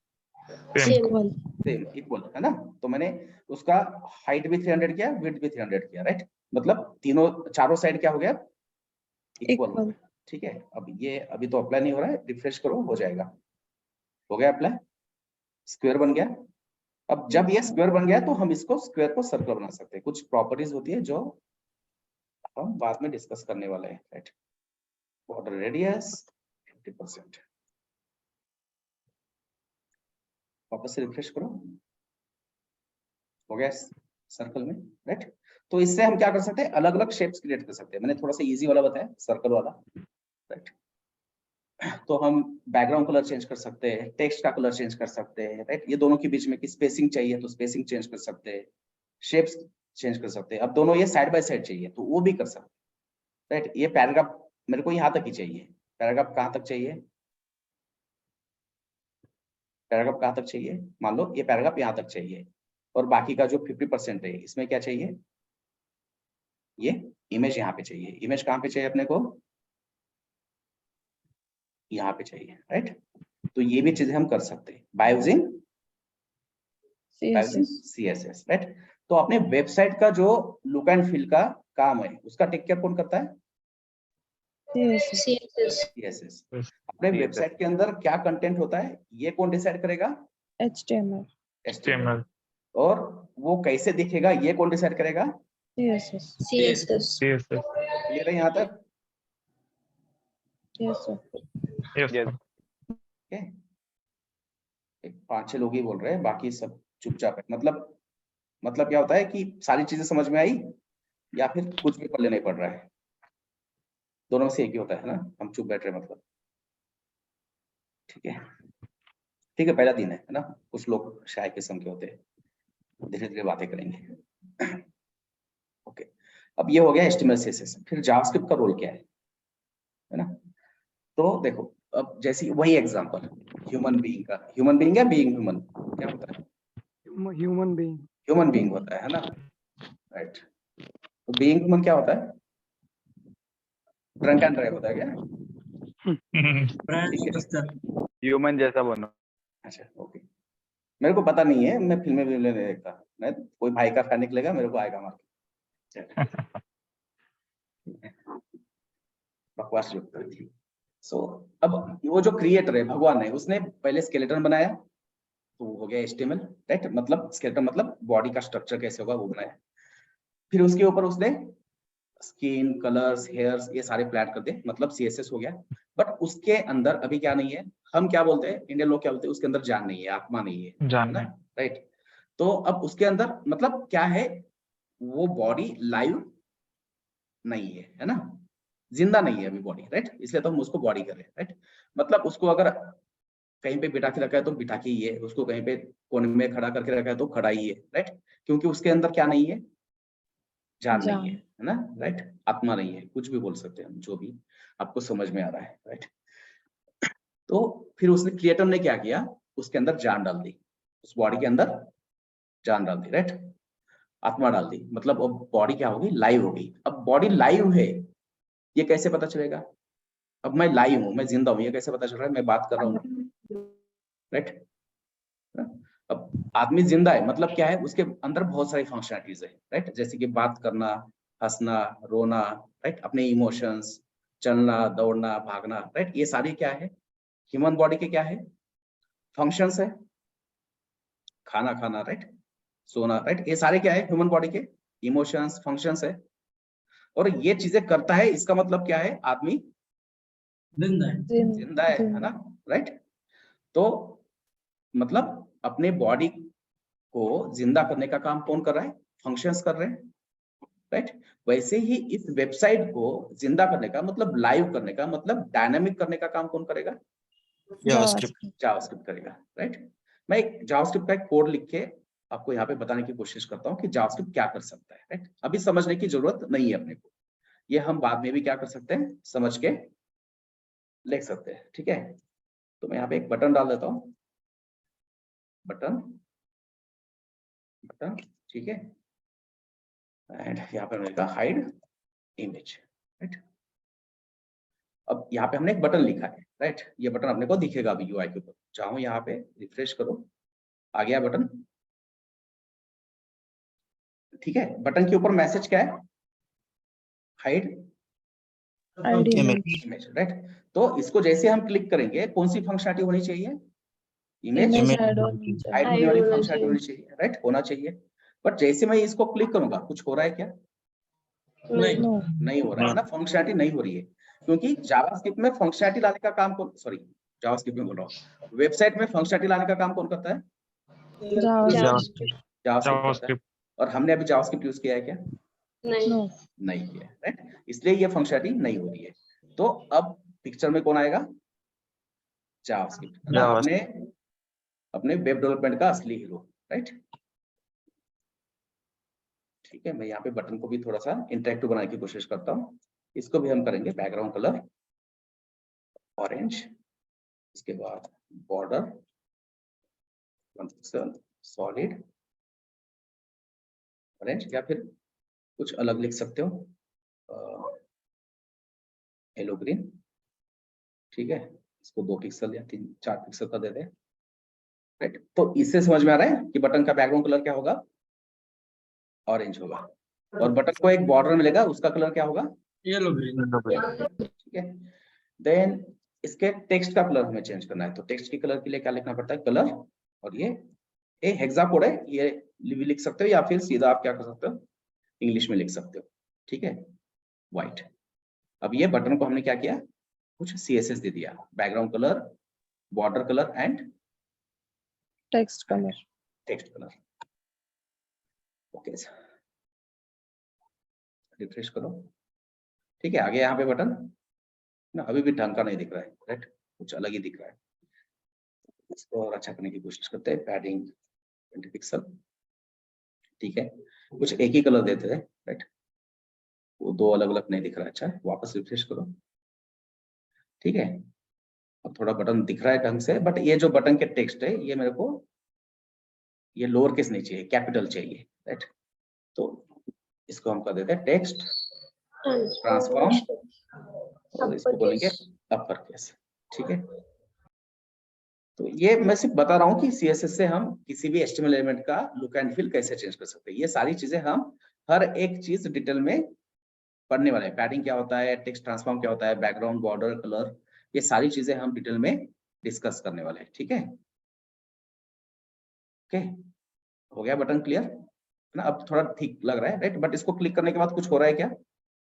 Same. Equal. Same, equal, है ना। तो मैंने उसका हाइट भी 300 किया, विड्थ भी 300 किया, राइट। मतलब तीनों चारों साइड क्या हो गया, इक्वल हो Equal. गया, ठीक है। अब ये अभी तो अप्लाई नहीं हो रहा है, रिफ्रेश करो, हो जाएगा, हो गया अप्लाई, स्क्वायर बन गया। अब जब ये स्क्वायर बन गया तो हम इसको स्क्वायर को सर्कल बना सकते हैं। कुछ प्रॉपर्टीज होती है जो हम बाद में डिस्कस करने वाले हैं, राइट। बॉर्डर रेडियस 50%, वापस से रिफ्रेश करो, हो गया सर्कल में, राइट। तो इससे हम क्या कर सकते हैं, अलग अलग शेप्स क्रिएट कर सकते हैं। मैंने थोड़ा सा इजी वाला बताया, सर्कल वाला, राइट। तो हम बैकग्राउंड कलर चेंज कर सकते हैं, टेक्स्ट का कलर चेंज कर सकते हैं, राइट। ये दोनों के बीच में की स्पेसिंग चाहिए तो स्पेसिंग चेंज कर सकते हैं, शेप्स चेंज कर सकते हैं। अब दोनों ये साइड बाय साइड चाहिए तो वो भी कर सकते हैं, राइट। ये पैराग्राफ मेरे को यहाँ तक ही चाहिए, पैराग्राफ कहाँ तक चाहिए, पैराग्राफ कहाँ तक चाहिए, मान लो ये पैराग्राफ यहाँ तक चाहिए, और बाकी का जो 50% है इसमें क्या चाहिए, ये इमेज यहाँ पे चाहिए। इमेज कहाँ पे चाहिए अपने को, यहाँ पे चाहिए, राइट। तो ये भी चीजें हम कर सकते हैं by using CSS. CSS, right. तो अपने वेबसाइट का जो लुक एंड फील का काम है उसका टेक केयर कौन करता है, CSS. CSS. CSS। अपने वेबसाइट के अंदर क्या कंटेंट होता है ये कौन डिसाइड करेगा, HTML. HTML। और वो कैसे दिखेगा ये कौन डिसाइड करेगा, CSS. CSS. क्लियर है यहाँ तक, Yes, sir. ओके। 5-6 लोग ही बोल रहे हैं, बाकी सब चुपचाप है। मतलब क्या होता है कि सारी चीजें समझ में आई या फिर कुछ भी पल्ले नहीं पड़ रहा है, दोनों में से एक ही होता है ना, हम चुप बैठ रहे मतलब, ठीक है, ठीक है। पहला दिन है ना, कुछ लोग शाय किस्म के होते हैं, धीरे धीरे बातें करेंगे, ओके। अब ये हो गया HTML CSS। फिर जावास्क्रिप्ट का रोल क्या है ना। तो देखो अब जैसी वही एग्जांपल ह्यूमन बीइंग का, ह्यूमन बीइंग या बीइंग ह्यूमन, क्या होता है, ह्यूमन बीइंग। ह्यूमन बीइंग होता है ना, राइट। तो बीइंग ह्यूमन क्या होता है, ड्रंक एंड ड्राइव होता है क्या, ठीक है, ह्यूमन जैसा बनो। अच्छा ओके। मेरे को पता नहीं है, मैं फिल्में नहीं देखता, मैं कोई भाई का फैन निकलेगा मेरे को आएगा मार के। बकवास जो कर दी। सो अब वो जो क्रिएटर है भगवान है, उसने पहले स्केलेटन बनाया तो हो गया HTML, राइट, मतलब स्केलेटन मतलब बॉडी का स्ट्रक्चर कैसे होगा वो बनाया। फिर उसके ऊपर उसने स्किन, कलर्स, हेयर्स ये सारे प्लाट कर दे, मतलब CSS हो गया। बट उसके अंदर अभी क्या नहीं है, हम क्या बोलते हैं, इंडियन लोग क्या बोलते हैं, उसके अंदर जान नहीं है, आत्मा नहीं है, जान ना, नहीं। राइट। तो अब उसके अंदर मतलब क्या है, वो बॉडी लाइव नहीं है ना, जिंदा नहीं है अभी बॉडी, राइट, इसलिए तो हम उसको बॉडी कर रहे हैं, राइट। मतलब उसको अगर कहीं पे बिठा के रखा है तो बिठा के ही है, उसको कहीं पे कोने में खड़ा करके रखा है तो खड़ा ही है, राइट, क्योंकि उसके अंदर क्या नहीं है, जान नहीं है ना, राइट, आत्मा नहीं है, कुछ भी बोल सकते हैं हम, जो भी आपको समझ में आ रहा है, राइट। तो फिर उसने क्रिएटर ने क्या किया, उसके अंदर जान डाल दी, उस बॉडी के अंदर जान डाल दी, राइट, आत्मा डाल दी, मतलब अब बॉडी क्या होगी, लाइव होगी। अब बॉडी लाइव है ये कैसे पता चलेगा, अब मैं लाइव हूं, मैं जिंदा हूं, ये कैसे पता चल रहा है, मैं बात कर रहा हूं, राइट। अब आदमी जिंदा है मतलब क्या है, उसके अंदर बहुत सारी फंक्शनलिटीज है, राइट, जैसे कि बात करना, हंसना, रोना, राइट, अपने इमोशंस, चलना, दौड़ना, भागना, राइट, ये सारी क्या है, ह्यूमन बॉडी के क्या है, फंक्शंस है, खाना खाना, राइट, सोना, राइट, ये सारे क्या है, ह्यूमन बॉडी के इमोशंस, फंक्शंस है। और ये चीजें करता है, इसका मतलब क्या है, आदमी जिंदा है ना, राइट। तो मतलब अपने बॉडी को जिंदा करने का काम कौन कर रहा है, फंक्शंस कर रहे हैं, राइट। वैसे ही इस वेबसाइट को जिंदा करने का मतलब, लाइव करने का मतलब, डायनामिक करने का काम कौन करेगा, जावास्क्रिप्ट करेगा, राइट। मैं एक जावास्क्रिप्ट का एक कोड लिख के आपको यहाँ पे बताने की कोशिश करता हूँ कि जावास्क्रिप्ट क्या कर सकता है, राइट। अभी समझने की जरूरत नहीं है अपने को, ये हम बाद में भी क्या कर सकते हैं, समझ के लिख सकते हैं, ठीक है। तो मैं यहाँ पे एक बटन डाल देता हूँ, बटन, ठीक है, एंड यहाँ पे मैंने कहा हाइड इमेज, राइट। अब यहाँ पे हमने एक बटन लिखा है, राइट, ये बटन अपने को दिखेगा अभी UI के ऊपर, चाहो यहाँ पे रिफ्रेश करो, आ गया बटन, ठीक है। बटन के ऊपर मैसेज क्या है, हाइड इमेज, राइट। तो इसको जैसे हम क्लिक करेंगे, कौन सी फंक्शनलिटी होनी चाहिए, इमेज हाइड होने वाली फंक्शनलिटी होनी चाहिए, राइट, होना चाहिए। बट जैसे मैं इसको क्लिक करूंगा, कुछ हो रहा है क्या, नहीं हो रहा है ना, फंक्शनलिटी नहीं हो रही है, क्योंकि जावास्क्रिप्ट में फंक्शनलिटी लाने का काम कौन, सॉरी जावास्क्रिप्ट में बोल रहा हूँ, वेबसाइट में फंक्शनलिटी लाने का काम कौन करता है, जावास्क्रिप्ट। और हमने अभी जावास्क्रिप्ट यूज किया है क्या, नहीं किया, राइट, इसलिए ये फंक्शनलिटी नहीं हो रही है। तो अब पिक्चर में कौन आएगा, जावास्क्रिप्ट, ना, अपने वेब डेवलपमेंट का असली हीरो, राइट। ठीक है, मैं यहाँ पे बटन को भी थोड़ा सा इंटरेक्टिव बनाने की कोशिश करता हूँ। इसको भी हम करेंगे बैकग्राउंड कलर ऑरेंज, इसके बाद बॉर्डर सॉलिड ऑरेंज, या फिर कुछ अलग लिख सकते हो, येलो ग्रीन, ठीक है, इसको 2 पिक्सल या 3-4 पिक्सल का दे दे, राइट। तो इससे समझ में आ रहा है कि बटन का बैकग्राउंड कलर क्या होगा, ऑरेंज होगा, और बटन को एक बॉर्डर मिलेगा, उसका कलर क्या होगा, येलो ग्रीन, ठीक है। देन इसके टेक्स्ट का कलर हमें चेंज करना है, तो टेक्स्ट के कलर के लिए क्या लिखना पड़ता है, कलर, और ये हेक्सा कोड है, ये भी लिख सकते हो, या फिर सीधा आप क्या कर सकते हो, इंग्लिश में लिख सकते हो, ठीक है, व्हाइट। अब ये बटन को हमने क्या किया, कुछ CSS दे दिया, background colour, border colour and text colour. Okay, refresh करो, ठीक है, आगे यहाँ पे बटन ना, अभी भी ढंग का नहीं दिख रहा है, राइट, कुछ अलग ही दिख रहा है। इसको और अच्छा करने की कोशिश करते हैं, पैडिंग 20 पिक्सल, ठीक है, कुछ एक ही कलर देते हैं, राइट, वो 2 अलग अलग नहीं दिख रहा है, अच्छा है, वापस रिफ्रेश करो, ठीक है। अब थोड़ा बटन दिख रहा है ढंग से, बट ये जो बटन के टेक्स्ट है, ये मेरे को ये लोअर केस नहीं चाहिए, कैपिटल चाहिए, राइट। तो इसको हम कर देते हैं टेक्स्ट ट्रांसफॉर्म, और इसको बोलेंगे अपर केस, ठीक है। तो ये मैं सिर्फ बता रहा हूँ कि CSS से हम किसी भी HTML एलिमेंट का लुक एंड फील कैसे चेंज कर सकते हैं, ये सारी चीजें हम हर एक चीज डिटेल में पढ़ने वाले हैं। पैडिंग क्या होता है, टेक्स्ट ट्रांसफॉर्म क्या होता है, बैकग्राउंड, बॉर्डर, कलर, ये सारी चीजें हम डिटेल में डिस्कस करने वाले हैं। ठीक है, ओके, हो गया बटन क्लियर ना? अब थोड़ा ठीक लग रहा है, राइट? बट इसको क्लिक करने के बाद कुछ हो रहा है क्या?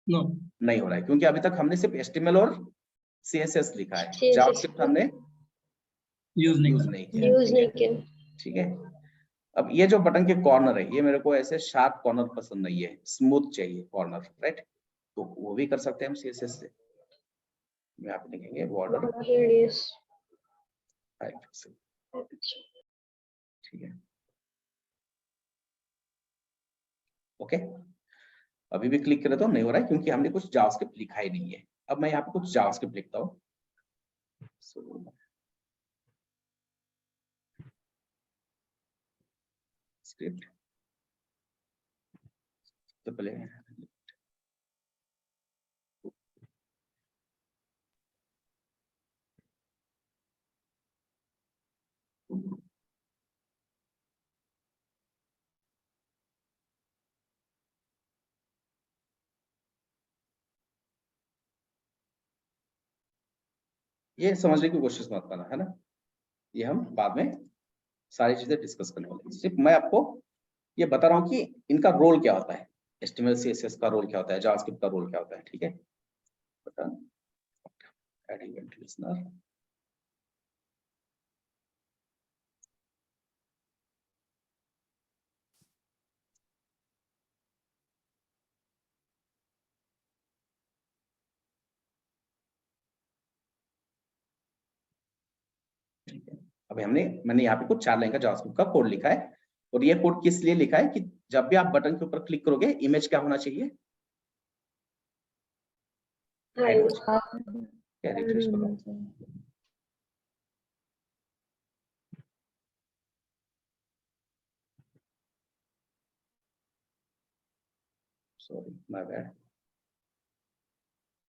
नो, नहीं हो रहा है, क्योंकि अभी तक हमने सिर्फ HTML और CSS लिखा है, CSS जावास्क्रिप्ट हमने यूज नहीं यूज करना। नहीं किया। यूज ठीक नहीं है, किया। ठीक है। अब ये जो बटन के कॉर्नर है, ये मेरे को ऐसे शार्प कॉर्नर पसंद नहीं है, स्मूथ चाहिए कॉर्नर, राइट? तो वो भी कर सकते हैं हम CSS से। यहाँ पे लिखेंगे बॉर्डर रेडियस 5 पिक्सल, ठीक है, ओके। अभी भी क्लिक करें तो नहीं हो रहा है, क्योंकि हमने कुछ जावास्क्रिप्ट लिखा ही नहीं है। अब मैं यहाँ पे कुछ जावास्क्रिप्ट लिखता हूँ। स्क्रिप्ट तो पहले ये समझने की कोशिश मत करना, है ना? ये हम बाद में सारी चीजें डिस्कस करने वाले हैं। सिर्फ मैं आपको ये बता रहा हूँ कि इनका रोल क्या होता है, HTML CSS का रोल क्या होता है, जावास्क्रिप्ट का रोल क्या होता है। ठीक है, बटन एड इवेंट लिस्टनर, ठीक है। अभी मैंने यहाँ पे कुछ 4 लाइन का जावास्क्रिप्ट का कोड लिखा है, और ये कोड किस लिए लिखा है कि जब भी आप बटन के ऊपर क्लिक करोगे, इमेज क्या होना चाहिए? हाइड हो जाए। क्या रिफ्रेश करो, सॉरी माय बैड,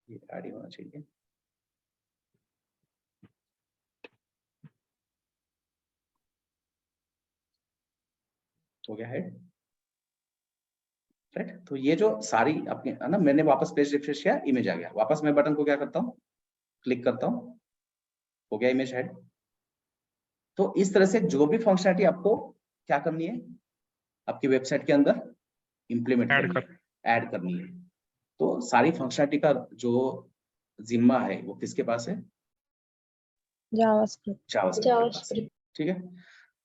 ये ऐड ही होना चाहिए। हो गया हेड, राइट? तो ये जो सारी अपने है ना, मैंने वापस पेज रिफ्रेश किया, इमेज आ गया। वापस मैं बटन को क्या करता हूँ, क्लिक करता हूँ, हो गया इमेज हेड। तो इस तरह से जो भी फंक्शनलिटी आपको क्या करनी है आपकी वेबसाइट के अंदर इंप्लीमेंट करनी है, ऐड करनी है। तो सारी फंक्शनलिटी का जो जिम्मा है वो किसके पास है? जावास्क्रिप्ट। जावास्क्रिप्ट के पास है। ठीक है,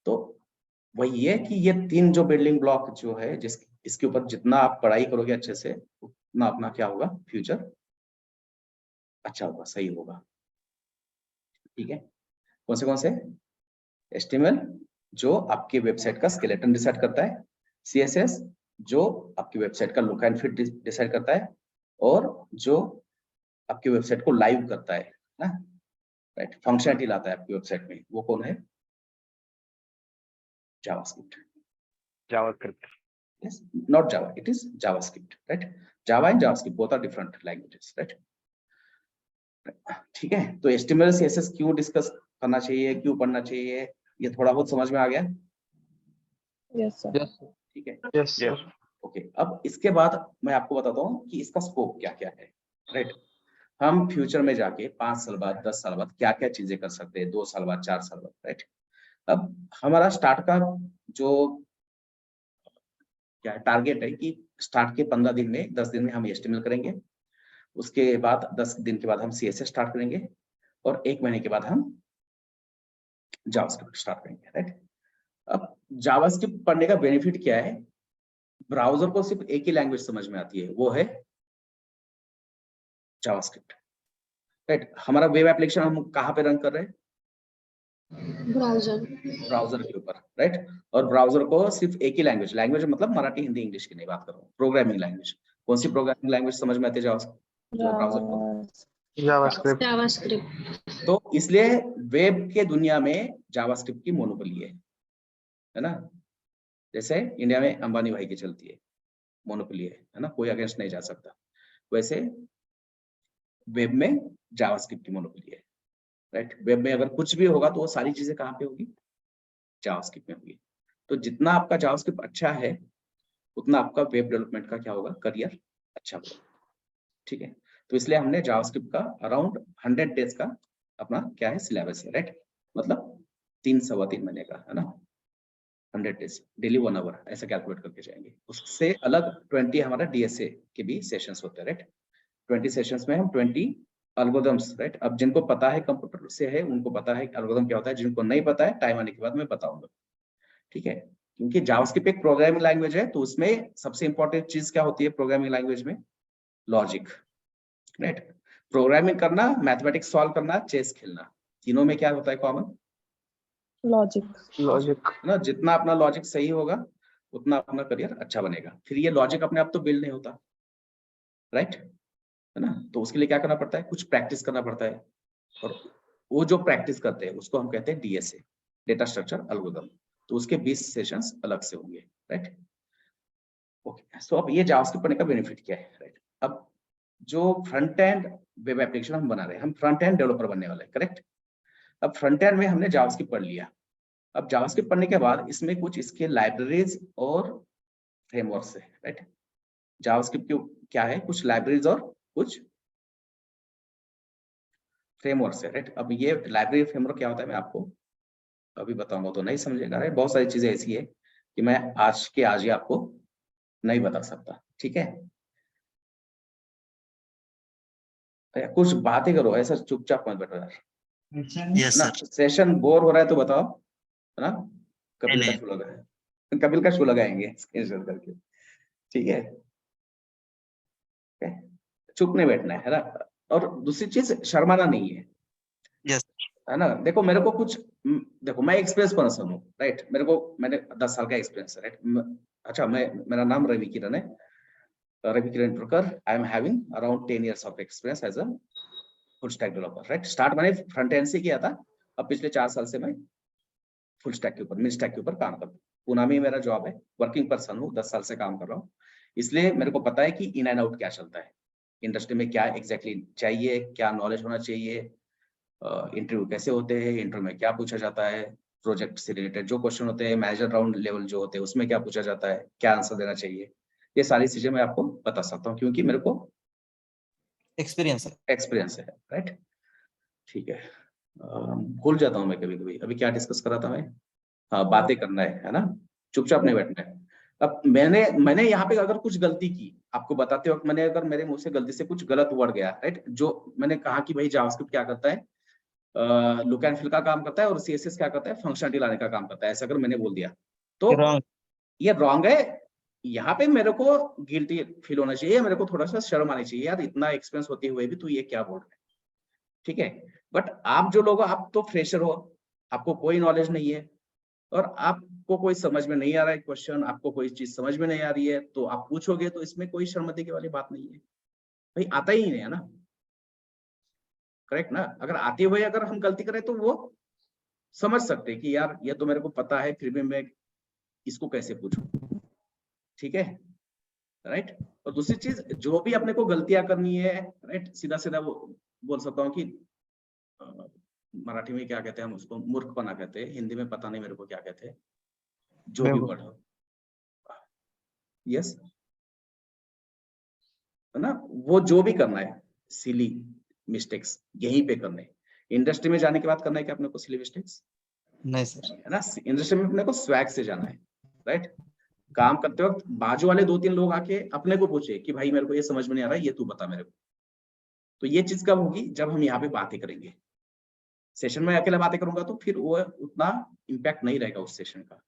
तो वही है कि ये 3 जो बिल्डिंग ब्लॉक जो है, इसके ऊपर जितना आप पढ़ाई करोगे अच्छे से, उतना अपना क्या होगा, फ्यूचर अच्छा होगा, सही होगा। ठीक है, कौन से HTML जो आपकी वेबसाइट का स्केलेटन डिसाइड करता है, CSS जो आपकी वेबसाइट का लुक एंड फील डिसाइड करता है, और जो आपकी वेबसाइट को लाइव करता है ना, राइट, फंक्शनलिटी लाता है आपकी वेबसाइट में, वो कौन है? JavaScript. JavaScript. Yes, not Java, it is JavaScript, right? Java and JavaScript both are different languages, right? ठीक है, तो HTML CSS क्यों डिस्कस करना चाहिए, क्यों पढ़ना चाहिए, ये थोड़ा बहुत समझ में आ गया? Yes sir. Yes, sir. ठीक है, Yes, sir. Yes. ओके। अब इसके बाद मैं आपको बताता हूँ कि इसका स्कोप क्या क्या है, राइट? हम फ्यूचर में जाके 5 साल बाद, 10 साल बाद क्या क्या चीजें कर सकते हैं, 2 साल बाद, 4 साल बाद, राइट? अब हमारा स्टार्ट का जो क्या है टारगेट है कि स्टार्ट के 15 दिन में, 10 दिन में हम HTML करेंगे, उसके बाद 10 दिन के बाद हम CSS स्टार्ट करेंगे, और 1 महीने के बाद हम जावास्क्रिप्ट स्टार्ट करेंगे, राइट? अब जावास्क्रिप्ट पढ़ने का बेनिफिट क्या है? ब्राउजर को सिर्फ एक ही लैंग्वेज समझ में आती है, वो है जावास्क्रिप्ट, राइट? हमारा वेब एप्लीकेशन हम कहाँ पे रन कर रहे हैं? ब्राउजर के ऊपर, राइट? और ब्राउजर को सिर्फ एक ही लैंग्वेज मतलब मराठी, हिंदी, इंग्लिश की नहीं बात कर रहा हूँ, प्रोग्रामिंग लैंग्वेज। कौन सी प्रोग्रामिंग लैंग्वेज समझ में आती है ब्राउजर को? JavaScript. तो इसलिए वेब के दुनिया में जावास्क्रिप्ट की मोनोपोली है ना? जैसे इंडिया में अंबानी भाई की चलती है, मोनोपोली है ना, कोई अगेंस्ट नहीं जा सकता, वैसे वेब में जावास्क्रिप्ट की मोनोपोली है, राइट? वेब में अगर कुछ भी होगा तो वो सारी चीजें कहाँ पे होगी? जावास्क्रिप्ट में होगी। तो जितना आपका जावास्क्रिप्ट अच्छा है, उतना आपका वेब डेवलपमेंट का क्या होगा, करियर अच्छा होगा। ठीक है, तो इसलिए हमने जावास्क्रिप्ट का अराउंड 100 डेज का अपना क्या है सिलेबस है, राइट, मतलब 3-3.25 महीने का है ना, 100 डेज डेली 1 आवर ऐसा कैलकुलेट करके जाएंगे। उससे अलग 20 हमारा डीएसए के भी सेशंस होते हैं, राइट, 20 सेशंस में हम 20 एल्गोरिथम्स, राइट। अब जिनको पता है कंप्यूटर से है उनको पता है एल्गोरिथम क्या होता है, जिनको नहीं पता है टाइम आने के बाद मैं बताऊंगा, ठीक है। क्योंकि जावास्क्रिप्ट एक प्रोग्रामिंग लैंग्वेज है, तो उसमें सबसे इंपॉर्टेंट चीज क्या होती है प्रोग्रामिंग लैंग्वेज में, लॉजिक, राइट। प्रोग्रामिंग करना, मैथमेटिक्स सॉल्व करना, चेस खेलना, तीनों में क्या होता है कॉमन, लॉजिक। लॉजिक। है ना। जितना अपना लॉजिक सही होगा उतना अपना करियर अच्छा बनेगा। फिर ये लॉजिक अपने आप तो बिल्ड नहीं होता, राइट, है ना, तो उसके लिए क्या करना पड़ता है, कुछ प्रैक्टिस करना पड़ता है, और वो जो प्रैक्टिस करते हैं उसको हम कहते हैं डीएसए, डेटा स्ट्रक्चर एल्गोरिथम। तो उसके 20 सेशंस अलग से होंगे, राइट। ओके, सो अब ये जावास्क्रिप्ट पढ़ने का बेनिफिट क्या है, राइट। अब जो फ्रंट एंड वेब एप्लीकेशन हम बना रहे हैं, हम फ्रंट एंड डेवलपर बनने वाले हैं, करेक्ट। अब फ्रंट एंड में हमने जावास्क्रिप्ट पढ़ लिया। अब जावास्क्रिप्ट पढ़ने के बाद इसमें कुछ इसके लाइब्रेरीज और फ्रेमवर्क्स है, राइट। जावास्क्रिप्ट की क्या है, कुछ लाइब्रेरीज और कुछ फ्रेमवर्क्स है, राइट। अब ये लाइब्रेरी फ्रेमवर्क क्या होता है मैं आपको अभी बताऊंगा तो नहीं समझेगा, राइट। बहुत सारी चीजें ऐसी है कि मैं आज के आज ही आपको नहीं बता सकता, ठीक है। कुछ बातें करो, ऐसा चुपचाप मत बैठो यार, Yes, ना। sir. सेशन बोर हो रहा है तो बताओ, है ना। कपिल का नहीं। शो लगाए, कपिल का शो लगाएंगे स्क्रीनशॉट करके, ठीक है। चुप नहीं बैठना है ना। और दूसरी चीज शर्माना नहीं है, Yes. है ना। देखो मेरे को कुछ देखो मैं एक्सपीरियंस पर्सन हूँ, राइट। मैंने 10 साल का एक्सपीरियंस है, राइट। अच्छा, मेरा नाम रवि किरण है, Ravi Kiran Prakar. I am having around 10 years of experience as a full stack developer, right. Start मैंने फ्रंट एंड से किया था, अब पिछले 4 साल से मैं फुल स्टैक के ऊपर, मिड स्टैक के ऊपर काम करता हूँ। पुणे में मेरा जॉब है, वर्किंग पर्सन हूँ, 10 साल से काम कर रहा हूँ। इसलिए मेरे को पता है कि इन एंड आउट क्या चलता है, इंडस्ट्री में क्या एग्जैक्टली चाहिए, क्या नॉलेज होना चाहिए, इंटरव्यू कैसे होते हैं, इंटरव्यू में क्या पूछा जाता है, प्रोजेक्ट से रिलेटेड जो क्वेश्चन होते हैं, मैनेजर राउंड लेवल जो होते हैं उसमें क्या पूछा जाता है, क्या आंसर देना चाहिए। ये सारी चीजें मैं आपको बता सकता हूँ क्योंकि मेरे को Experience, sir. एक्सपीरियंस है, राइट। ठीक है, भूल जाता हूँ मैं कभी कभी। अभी क्या डिस्कस कर रहा था मैं, हाँ, बातें करना है ना, चुपचाप नहीं बैठना है। अब मैंने यहाँ पे अगर कुछ गलती की, आपको बताते वक्त मैंने अगर मेरे मुंह से गलती से कुछ गलत वर्ड गया, राइट, जो मैंने कहा कि भाई जावास्क्रिप्ट क्या करता है, लुक एंड फिल का काम करता है, और सीएसएस क्या करता है, फंक्शनलिटी लाने का काम करता है, ऐसा अगर मैंने बोल दिया तो Wrong. ये रॉन्ग है। यहाँ पे मेरे को गिल्टी फील होना चाहिए, मेरे को थोड़ा सा शर्म आनी चाहिए, यार इतना एक्सपीरियंस होते हुए भी तू ये क्या बोल रहा है, ठीक है। बट आप जो लोग, आप तो फ्रेशर हो, आपको कोई नॉलेज नहीं है, और आपको कोई समझ में नहीं आ रहा है क्वेश्चन, आपको कोई चीज समझ में नहीं आ रही है, तो आप पूछोगे, तो इसमें कोई शर्मिंदगी वाली बात नहीं है भाई, आता ही नहीं है ना, करेक्ट ना। अगर आते हुए अगर हम गलती करें तो वो समझ सकते हैं कि यार ये तो मेरे को पता है, फिर भी मैं इसको कैसे पूछूं, ठीक है, राइट। और दूसरी चीज, जो भी अपने को गलतियां करनी है, राइट, सीधा सीधा वो बोल सकता हूँ कि मराठी में क्या कहते हैं हम उसको, मूर्खपना कहते हैं, हिंदी में पता नहीं मेरे को क्या कहते हैं, जो भी वर्ड हो, यस, है ना। वो जो भी करना है, सिली मिस्टेक्स यहीं पे करने हैं। इंडस्ट्री में जाने के बाद करना है क्या अपने को सिली मिस्टेक्स, नहीं, sir. है ना। इंडस्ट्री में अपने को स्वैग से जाना है, राइट। काम करते वक्त बाजू वाले 2-3 लोग आके अपने को पूछे कि भाई मेरे को ये समझ में नहीं आ रहा है, ये तू बता मेरे को। तो ये चीज कब होगी, जब हम यहाँ पे बातें करेंगे। सेशन में अकेले बातें करूंगा तो फिर वो उतना इम्पैक्ट नहीं रहेगा उस सेशन का।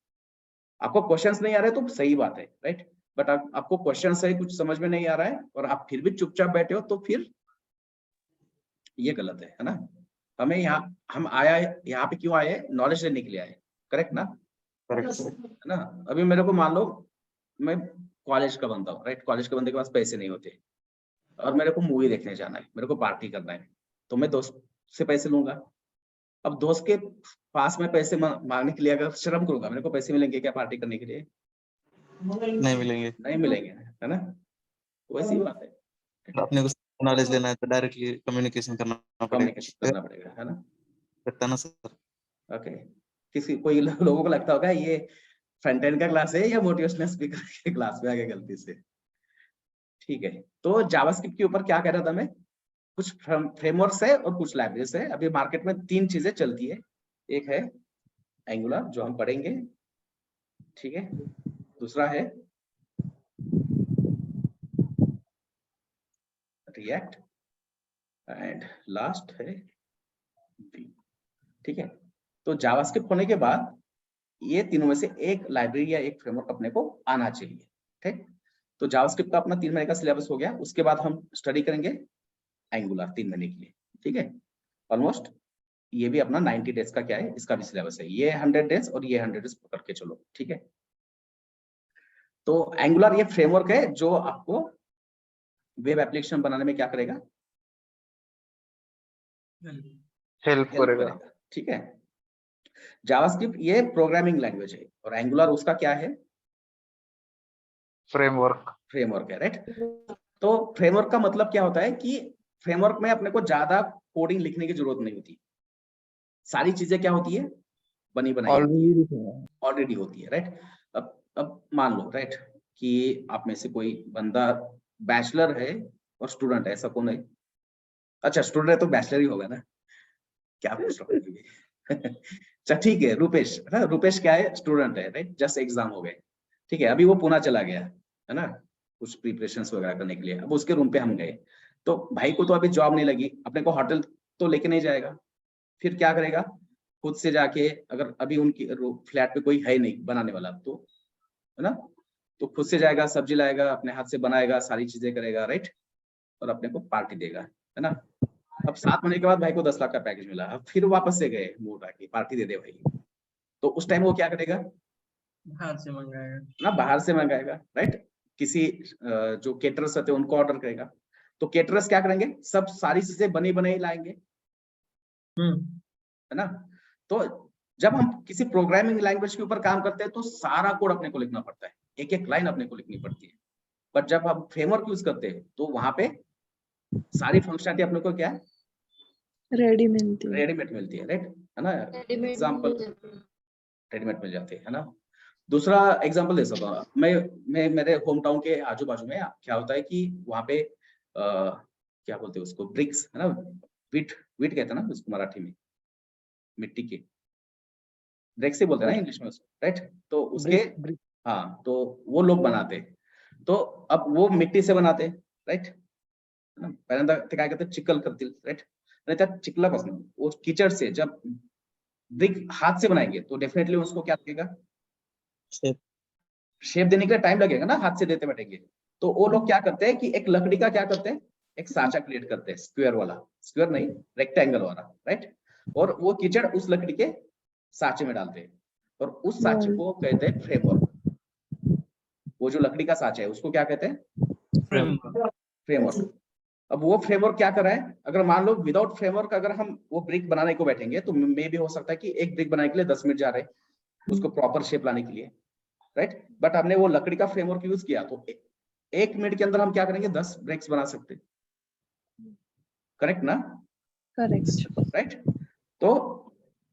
आपको क्वेश्चंस नहीं आ रहे तो सही बात है, राइट, बट आपको क्वेश्चन से कुछ समझ में नहीं आ रहा है और आप फिर भी चुपचाप बैठे हो, तो फिर ये गलत है ना। हमें हम यहाँ पे क्यों आए, नॉलेज लेने के लिए आए, करेक्ट ना, Correct. है ना। अभी मेरे को मान लो मैं कॉलेज का बंदा हूँ, राइट, कॉलेज के बंदे के पास पैसे नहीं होते और मेरे को मूवी देखने जाना है, मेरे को पार्टी करना है, तो मैं दोस्त से पैसे लूंगा। अब दोस्त के पास में पैसे मांगने के लिए अगर शर्म करूंगा, मेरे को पैसे मिलेंगे क्या पार्टी करने के लिए, नहीं मिलेंगे. नहीं मिलेंगे, है ना। वैसी बात है, अपने को नॉलेज लेना है तो डायरेक्टली कम्युनिकेशन करना पड़ेगा. कम्युनिकेशन करना पड़ेगा, है ना। करता ना सर. ओके, किसी कोई लोगों को लगता होगा ये फ्रंट एंड का क्लास है या मोटिवेशनल स्पीकर के क्लास में आ गए गलती से। ठीक है, तो जावास्क्रिप्ट के ऊपर क्या कह रहा था मैं, कुछ फ्रेमवर्क्स है और कुछ लाइब्रेरीज है। अभी मार्केट में 3 चीजें चलती है, एक है एंगुलर जो हम पढ़ेंगे, ठीक है, दूसरा है रिएक्ट एंड लास्ट है Vue, ठीक है। तो जावास्क्रिप्ट होने के बाद ये तीनों में से एक लाइब्रेरी या एक फ्रेमवर्क अपने को आना चाहिए, ठीक। तो जावास्क्रिप्ट का अपना 3 महीने का सिलेबस हो गया, उसके बाद हम स्टडी करेंगे एंगुलर 3 महीने के लिए, ठीक है। ऑलमोस्ट ये भी अपना 90 डेज का क्या है, इसका भी सिलेबस है, ये 100 डेज और ये 100 डेज पकड़ के चलो, ठीक है। तो एंगुलर ये फ्रेमवर्क है जो आपको वेब एप्लीकेशन बनाने में क्या करेगा, हेल्प हेल्प करेगा। करेगा, ठीक है। जावास्क्रिप्ट ये प्रोग्रामिंग लैंग्वेज है और एंगुलर उसका क्या है, फ्रेमवर्क। फ्रेमवर्क है, राइट। तो फ्रेमवर्क का मतलब क्या होता है कि फ्रेमवर्क में अपने को ज्यादा कोडिंग लिखने की जरूरत नहीं होती, सारी चीजें क्या होती है, बनी बनाई ऑलरेडी होती है, राइट। अब मान लो, राइट, कि आप में से कोई बंदा बैचलर है और स्टूडेंट है, ऐसा कौन है, अच्छा स्टूडेंट है तो बैचलर ही होगा ना, क्या पूछ रहा हूँ अच्छा ठीक है, रुपेश है ना, रुपेश क्या है, स्टूडेंट है, राइट, जस्ट एग्जाम हो गए, ठीक है। अभी वो पुणे चला गया है ना कुछ प्रिपरेशंस वगैरह करने के लिए, अब उसके रूम पे हम गए, तो भाई को तो अभी जॉब नहीं लगी, अपने को होटल तो लेके नहीं जाएगा, फिर क्या करेगा, खुद से जाके, अगर अभी उनकी फ्लैट पे कोई है नहीं बनाने वाला तो, है ना, तो खुद से जाएगा, सब्जी लाएगा, अपने हाथ से बनाएगा, सारी चीजें करेगा, राइट, और अपने को पार्टी देगा, है ना। अब 7 महीने के बाद भाई को 10 लाख का पैकेज मिला, अब फिर वापस से गए मूड आके पार्टी दे दे भाई, तो उस टाइम वो क्या करेगा, बाहर से मंगाएगा ना, बाहर से मंगाएगा, राइट, किसी जो केटरर्स होते हैं उनको ऑर्डर करेगा, तो केटरर्स क्या करेंगे, सब सारी चीजें बनी बनाई लाएंगे, है ना। तो जब हम किसी प्रोग्रामिंग लैंग्वेज के ऊपर काम करते हैं तो सारा कोड अपने को लिखना पड़ता है, एक एक लाइन अपने को लिखनी पड़ती है, बट जब हम फ्रेमवर्क यूज करते हैं तो वहां पे सारी फंक्शनलिटी अपने को क्या है, रेडीमेड रेडीमेड मिलती है, राइट, है ना। रेडीमेड एग्जांपल रेडीमेड मिल जाते हैं, है ना। दूसरा एग्जांपल दे सकता हूँ मैं मेरे होम टाउन के आजू बाजू में क्या होता है कि वहां पे क्या बोलते हैं उसको, ब्रिक्स, है ना, विट विट कहते हैं ना उसको मराठी में, मिट्टी के ब्रिक्स ही बोलते हैं ना इंग्लिश में उसको, राइट। तो उसके हाँ, तो वो लोग बनाते हैं, तो अब वो मिट्टी से बनाते हैं, राईट, पहिल्यांदा ते काय करतात, चिखल करतील, राईट, आणि त्या चिखलापासून वो कीचड़ से जब ब्रिक हाथ से बनाएंगे तो डेफिनेटली उसको क्या लगेगा, शेप देने के लिए टाइम लगेगा ना, हाथ से देते बैठेंगे, तो वो लोग क्या करते हैं कि एक लकड़ी का क्या करते हैं, एक साचा क्रिएट करते हैं, स्क्वायर वाला, स्क्वायर नहीं रेक्टेंगल वाला, राइट, और वो कीचड़ उस लकड़ी के साचे में डालते हैं और उस साचे को कहते हैं फ्रेमवर्क। वो जो लकड़ी का साचा है उसको क्या कहते हैं, फ्रेमवर्क। अब वो फ्रेमवर्क क्या कर रहा है, अगर मान लो विदाउट फ्रेमवर्क अगर हम वो ब्रिक बनाने को बैठेंगे तो मे भी हो सकता है कि एक ब्रिक बनाने के लिए 10 मिनट जा रहे हैं उसको प्रॉपर शेप लाने के लिए, राइट, बट हमने वो लकड़ी का फ्रेमवर्क यूज किया तो 1 मिनट के अंदर हम क्या करेंगे, 10 ब्रिक्स बना सकते हैं, करेक्ट ना, करेक्ट, राइट। तो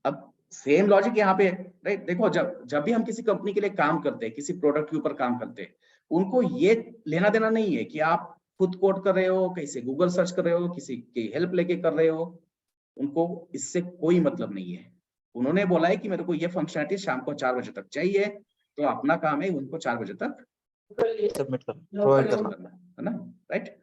अब सेम लॉजिक यहाँ पे है, राइट। देखो जब भी हम किसी कंपनी के लिए काम करते हैं, किसी प्रोडक्ट के ऊपर काम करते हैं, उनको ये लेना देना नहीं है कि आप खुद कोड कर रहे हो, कहीं से गूगल सर्च कर रहे हो, किसी की हेल्प लेके कर रहे हो, उनको इससे कोई मतलब नहीं है। उन्होंने बोला है कि मेरे को ये फंक्शनलिटी शाम को 4 बजे तक चाहिए, तो अपना काम है उनको 4 बजे तक सबमिट करना, है ना, राइट।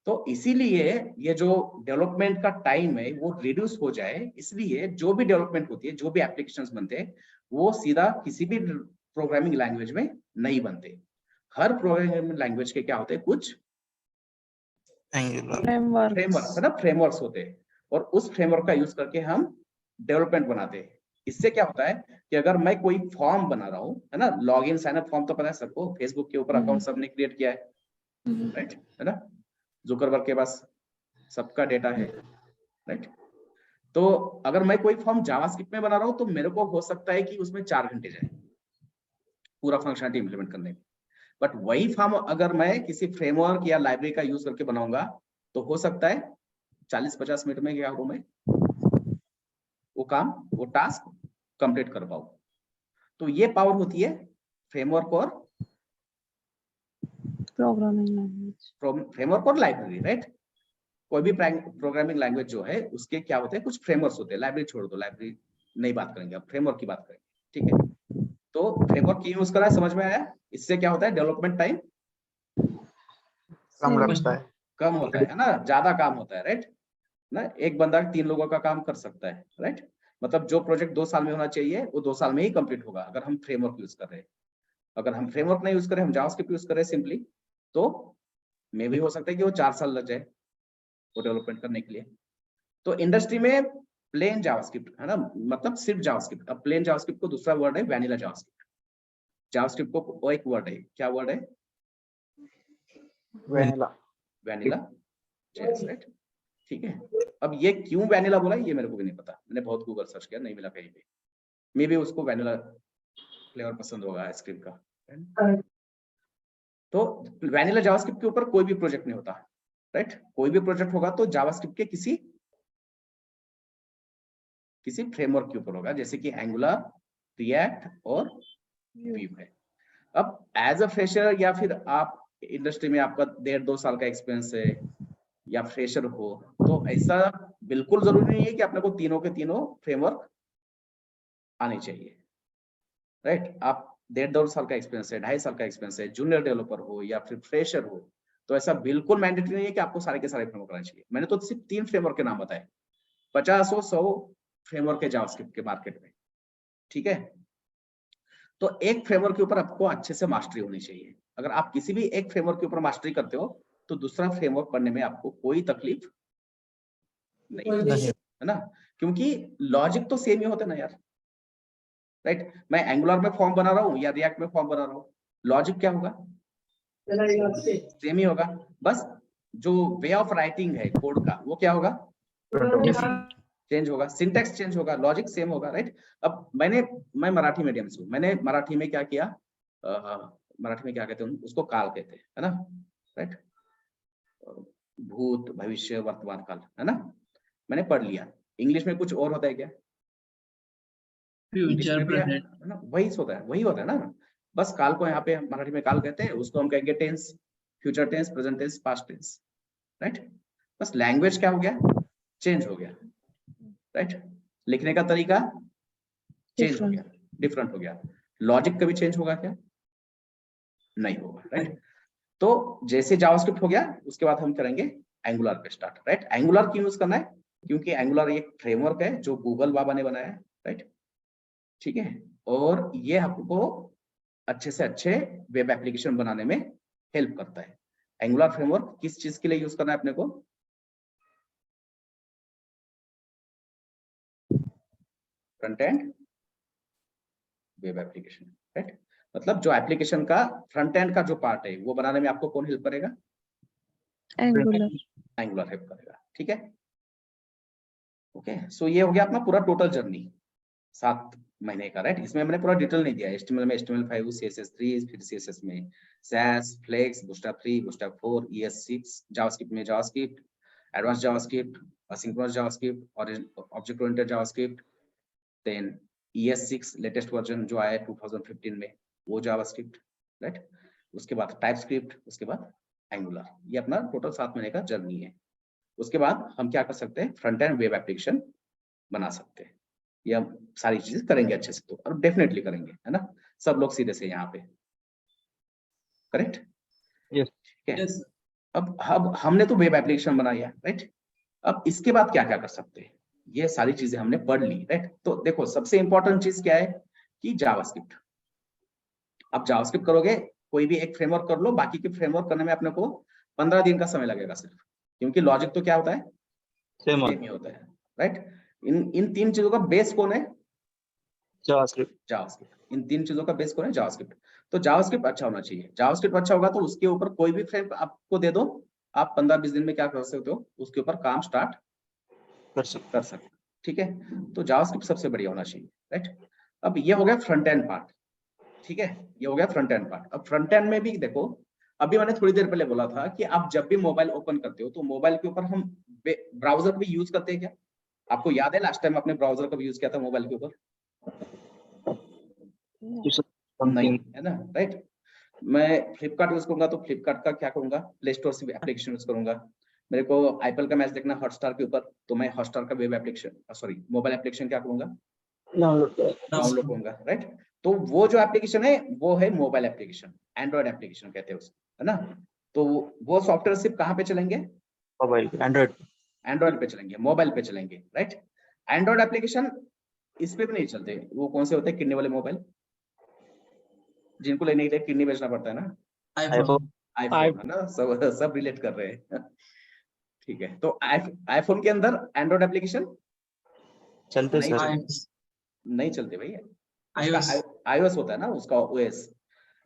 तो इसीलिए ये जो डेवलपमेंट का टाइम है वो रिड्यूस हो जाए, इसलिए जो भी डेवलपमेंट होती है, जो भी एप्लीकेशंस बनते हैं, वो सीधा किसी भी प्रोग्रामिंग लैंग्वेज में नहीं बनते। हर प्रोग्रामिंग लैंग्वेज के क्या होते हैं, कुछ फ्रेमवर्क है ना, फ्रेमवर्क्स होते हैं, और उस फ्रेमवर्क का यूज करके हम डेवलपमेंट बनाते हैं। इससे क्या होता है कि अगर मैं कोई फॉर्म बना रहा हूँ, है ना, log in sign up form तो पता है सबको, फेसबुक के ऊपर अकाउंट सबने क्रिएट किया है, राइट, है ना, जुकरबर्ग के पास सबका डेटा है, राइट। तो अगर मैं कोई फॉर्म जावास्क्रिप्ट में बना रहा हूँ तो मेरे को हो सकता है कि उसमें 4 घंटे जाए पूरा फंक्शनलिटी इंप्लीमेंट करने में, बट वही फॉर्म अगर मैं किसी फ्रेमवर्क या लाइब्रेरी का यूज करके बनाऊंगा तो हो सकता है 40-50 मिनट में क्या करूं मैं वो टास्क कंप्लीट कर पाऊं। तो ये पावर होती है फ्रेमवर्क और Programming language. फ्रेमवर्क और लाइब्रेरी, राइट। कोई भी प्रोग्रामिंग लैंग्वेज जो है उसके क्या होते हैं, कुछ फ्रेमवर्क्स होते हैं। लाइब्रेरी छोड़ दो, लाइब्रेरी नहीं बात करेंगे, अब फ्रेमवर्क की बात करेंगे, ठीक है। तो फ्रेमवर्क की यूज करा, समझ में आया। इससे क्या होता है, डेवलपमेंट टाइम कम लगता है। कम होता है ना, ज्यादा काम होता है, राइट ना। एक बंदा 3 लोगों का काम कर सकता है, राइट। मतलब जो प्रोजेक्ट 2 साल में होना चाहिए वो 2 साल में ही कंप्लीट होगा, अगर हम फ्रेमवर्क यूज कर रहे हैं। अगर हम फ्रेमवर्क नहीं यूज करें, हम जावास्क्रिप्ट यूज करें सिंपली, तो मे भी हो सकता है कि वो 4 साल लग जाए वो डेवलपमेंट करने के लिए। तो इंडस्ट्री में प्लेन जावास्क्रिप्ट है ना, मतलब सिर्फ जावास्क्रिप्ट। अब प्लेन जावास्क्रिप्ट को दूसरा वर्ड है वैनिला जावास्क्रिप्ट। जावास्क्रिप्ट को वो एक वर्ड है, क्या वर्ड है, वैनिला। वैनिला जेएस, राइट, ठीक है। अब ये क्यों वैनिला बोला ये मेरे को भी नहीं पता, मैंने बहुत गूगल सर्च किया, नहीं मिला कहीं पे। मे बी उसको वैनिला फ्लेवर पसंद होगा आइसक्रीम का। तो वैनिला जावास्क्रिप्ट के ऊपर कोई भी प्रोजेक्ट नहीं होता, राइट। कोई भी प्रोजेक्ट होगा तो जावास्क्रिप्ट के किसी फ्रेमवर्क के ऊपर होगा, जैसे कि एंगुलर, रिएक्ट और व्यू है। अब एज अ फ्रेशर या फिर आप इंडस्ट्री में आपका 1.5-2 साल का एक्सपीरियंस है या फ्रेशर हो, तो ऐसा बिल्कुल जरूरी नहीं है कि अपने को तीनों के तीनों फ्रेमवर्क आने चाहिए, राइट। आप 1.5-2 साल का एक्सपीरियंस है, 2.5 साल का एक्सपीरियंस है, जूनियर डेवलपर हो या फिर फ्रेशर हो, तो ऐसा बिल्कुल मैंडेटरी नहीं है कि आपको सारे के सारे फ्रेमवर्क आने चाहिए। मैंने तो सिर्फ 3 फ्रेमवर्क के नाम बताए, 50-100 फ्रेमवर्क है जावास्क्रिप्ट के मार्केट में, ठीक है। तो एक फ्रेमवर्क के ऊपर आपको अच्छे से मास्टरी होनी चाहिए। अगर आप किसी भी एक फ्रेमवर्क के ऊपर मास्टरी करते हो तो दूसरा फ्रेमवर्क पढ़ने में आपको कोई तकलीफ नहीं है ना, क्योंकि लॉजिक तो सेम ही होता है ना यार, राइट। मैं एंगुलर में फॉर्म बना रहा हूँ या रिएक्ट में फॉर्म बना रहा हूँ, लॉजिक क्या होगा, सेम ही होगा। बस जो वे ऑफ राइटिंग है कोड का वो क्या होगा, चेंज होगा, सिंटैक्स चेंज होगा, लॉजिक सेम होगा, राइट। अब मैं मराठी मीडियम से हूँ, मैंने मराठी में क्या किया, मराठी में क्या कहते हैं उसको, काल कहते हैं, है ना, राइट। भूत, भविष्य, वर्तमान काल, है ना, मैंने पढ़ लिया। इंग्लिश में कुछ और होता है क्या, फ्यूचर प्रेजेंट, है ना, वही होता है ना। बस काल को यहाँ पे मराठी में काल कहते हैं, उसको हम कहेंगे tense, future tense, present tense, past tense, right. बस लैंग्वेज क्या हो गया, चेंज हो गया, राइट। लिखने का तरीका चेंज हो गया, डिफरेंट हो गया। लॉजिक कभी चेंज होगा क्या, नहीं होगा, राइट। तो जैसे जावास्क्रिप्ट हो गया, उसके बाद हम करेंगे एंगुलर पे स्टार्ट, राइट। एंगुलर क्यों यूज करना है, क्योंकि एंगुलर एक फ्रेमवर्क है जो गूगल बाबा ने बनाया है, राइट, ठीक है। और ये आपको अच्छे से अच्छे वेब एप्लीकेशन बनाने में हेल्प करता है। एंगुलर फ्रेमवर्क किस चीज के लिए यूज करना है अपने को, front end web application, right. मतलब जो एप्लीकेशन का फ्रंट एंड का जो पार्ट है वो बनाने में आपको कौन हेल्प करेगा, Angular. एंगुलर हेल्प करेगा, ठीक है। ओके, सो ये हो गया अपना पूरा टोटल जर्नी 7 महीने का, राइट। इसमें मैंने पूरा डिटेल नहीं दिया, HTML में HTML5, CSS3, फिर CSS में Sass, Flex, Bootstrap 3, Bootstrap 4, ES6, JavaScript में JavaScript, advance JavaScript, asynchronous JavaScript और object oriented JavaScript, then ES6 latest version जो आया 2015 में वो जावास्क्रिप्ट, राइट। उसके बाद टाइपस्क्रिप्ट, उसके बाद एंगुलर। ये अपना टोटल 7 महीने का जर्नी है। उसके बाद हम क्या कर सकते हैं, फ्रंट एंड वेब एप्लीकेशन बना सकते हैं। ये हम सारी चीजें करेंगे अच्छे से, तो और डेफिनेटली करेंगे, है ना, सब लोग सीधे से यहाँ पे, करेक्ट, Yes. ठीक है। अब हमने तो वेब एप्लीकेशन बनाया, राइट। अब इसके बाद क्या क्या कर सकते हैं, ये सारी चीजें हमने पढ़ ली, राइट। तो देखो सबसे इंपॉर्टेंट चीज क्या है कि जावास्क्रिप्ट। अब जावास्क्रिप्ट करोगे, कोई भी एक फ्रेमवर्क कर लो, बाकी के फ्रेमवर्क करने में अपने को 15 दिन का समय लगेगा सिर्फ, क्योंकि लॉजिक तो क्या होता है, सेम सेम ही होता है, राइट। इन 3 चीजों का बेस कौन है, जावास्क्रिप्ट। जावास्क्रिप्ट। इन 3 चीजों का बेस कौन है, जावास्क्रिप्ट। तो जावास्क्रिप्ट अच्छा होना चाहिए। जावास्क्रिप्ट अच्छा होगा तो उसके ऊपर कोई भी फ्रेम आपको दे दो, आप 15-20 दिन में क्या कर सकते हो, उसके ऊपर काम स्टार्ट कर सकते कर सकते हो, ठीक है। तो जावास्क्रिप्ट सबसे बढ़िया होना चाहिए, राइट। अब ये हो गया फ्रंट एंड पार्ट, ठीक है, ये हो गया फ्रंट एंड पार्ट। अब फ्रंट एंड में भी देखो, अभी मैंने थोड़ी देर पहले बोला था कि आप जब भी मोबाइल ओपन करते हो तो मोबाइल के ऊपर हम ब्राउजर का भी यूज करते हैं क्या, आपको याद है लास्ट टाइम आपने ब्राउजर का भी यूज किया था मोबाइल के ऊपर, नहीं, है ना, राइट। मैं फ्लिपकार्ट यूज करूंगा तो फ्लिपकार्ट का क्या करूंगा, प्ले स्टोर से एप्लीकेशन यूज करूंगा। मेरे को आईपीएल का मैच देखना हॉटस्टार के ऊपर, तो मैं हॉटस्टार का web application sorry mobile application क्या करूंगा, डाउनलोड करूंगा, राइट। तो वो जो एप्लीकेशन है वो है मोबाइल एप्लीकेशन, एंड्रॉइड एप्लीकेशन कहते हैं उसको, है ना। तो वो सॉफ्टवेयर सिर्फ कहाँ पे चलेंगे, मोबाइल एंड्रॉइड एंड्रॉइड पे चलेंगे, मोबाइल पे चलेंगे, राइट। एंड्रॉइड एप्लीकेशन इस पे भी नहीं चलते। वो कौन से होते हैं, किडनी वाले मोबाइल, जिनको लेने के लिए किडनी बेचना पड़ता है ना, आईफोन। आईफोन, है ना। सब रिलेट कर रहे हैं ठीक है। तो आईफोन के अंदर एंड्रॉइड एप्लीकेशन चलते नहीं सर। नहीं चलते भैया। iOS। iOS होता है ना उसका ओएस।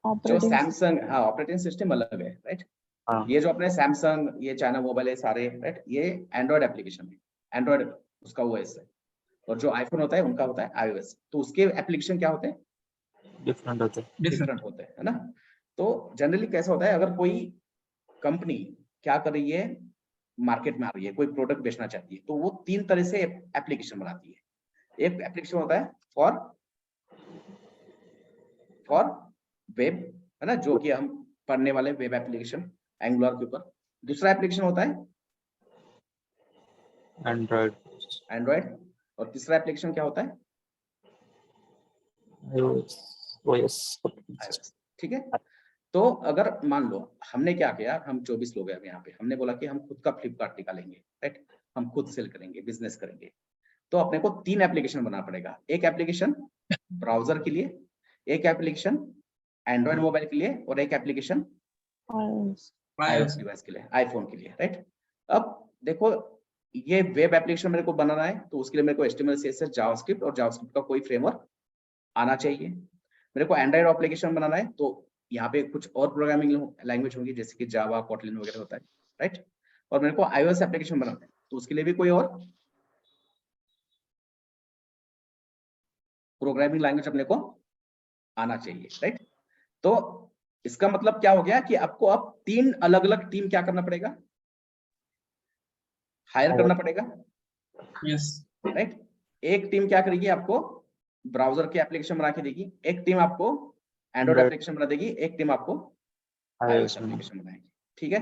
जो Operating सैमसंग, हाँ ऑपरेटिंग सिस्टम अलग है, राइट। हाँ ये जो अपने सैमसंग, ये चाइना मोबाइल है सारे, राइट, ये एंड्रॉइड एप्लीकेशन है, एंड्रॉइड उसका ओएस है। और जो आईफोन होता है उनका होता है iOS। तो उसके एप्लीकेशन क्या होते हैं, डिफरेंट होते हैं। डिफरेंट होते हैं, है ना। तो जनरली कैसा होता है, अगर कोई कंपनी क्या कर रही है, मार्केट में आ रही है, कोई प्रोडक्ट बेचना चाहती है, तो वो 3 तरह से एप्लीकेशन बनाती है। एक एप्लीकेशन होता है फॉर वेब, है ना, जो कि हम पढ़ने वाले वेब एप्लीकेशन एंगुलर के ऊपर। दूसरा एप्लीकेशन होता है एंड्रॉइड एंड्रॉइड। और तीसरा एप्लीकेशन क्या होता है, ओएस। iOS, ठीक है। तो अगर मान लो हमने क्या किया, हम 24 लोग हैं यहाँ पे, हमने बोला कि हम खुद का फ्लिपकार्ट निकालेंगे, राइट, हम खुद सेल करेंगे, बिजनेस करेंगे। तो अपने को 3 एप्लीकेशन बनाना पड़ेगा। एक एप्लीकेशन ब्राउजर के लिए, एक एप्लीकेशन एंड्रॉइड मोबाइल के लिए, और एक एप्लीकेशन iOS. iOS डिवाइस के लिए, आईफोन के लिए, राइट। अब देखो ये वेब एप्लीकेशन मेरे को बनाना है, तो उसके लिए मेरे को HTML CSS जावास्क्रिप्ट और जावास्क्रिप्ट का कोई फ्रेमवर्क आना चाहिए। मेरे को एंड्रॉइड एप्लीकेशन बनाना है, तो यहाँ पे कुछ और प्रोग्रामिंग लैंग्वेज होंगी, जैसे कि जावा, कोटलिन वगैरह होता है, राइट। और मेरे को iOS एप्लीकेशन बनाना है, तो उसके लिए भी कोई और प्रोग्रामिंग लैंग्वेज अपने को आना चाहिए, राइट। तो इसका मतलब क्या हो गया कि आपको अब 3 अलग अलग टीम क्या करना पड़ेगा, हायर करना पड़ेगा, यस। राइट। एक टीम क्या करेगी, आपको ब्राउजर की एप्लीकेशन बना के देगी, एक टीम आपको एंड्रॉइड एप्लीकेशन बना देगी, एक टीम आपको iOS एप्लीकेशन बनाएगी, ठीक है।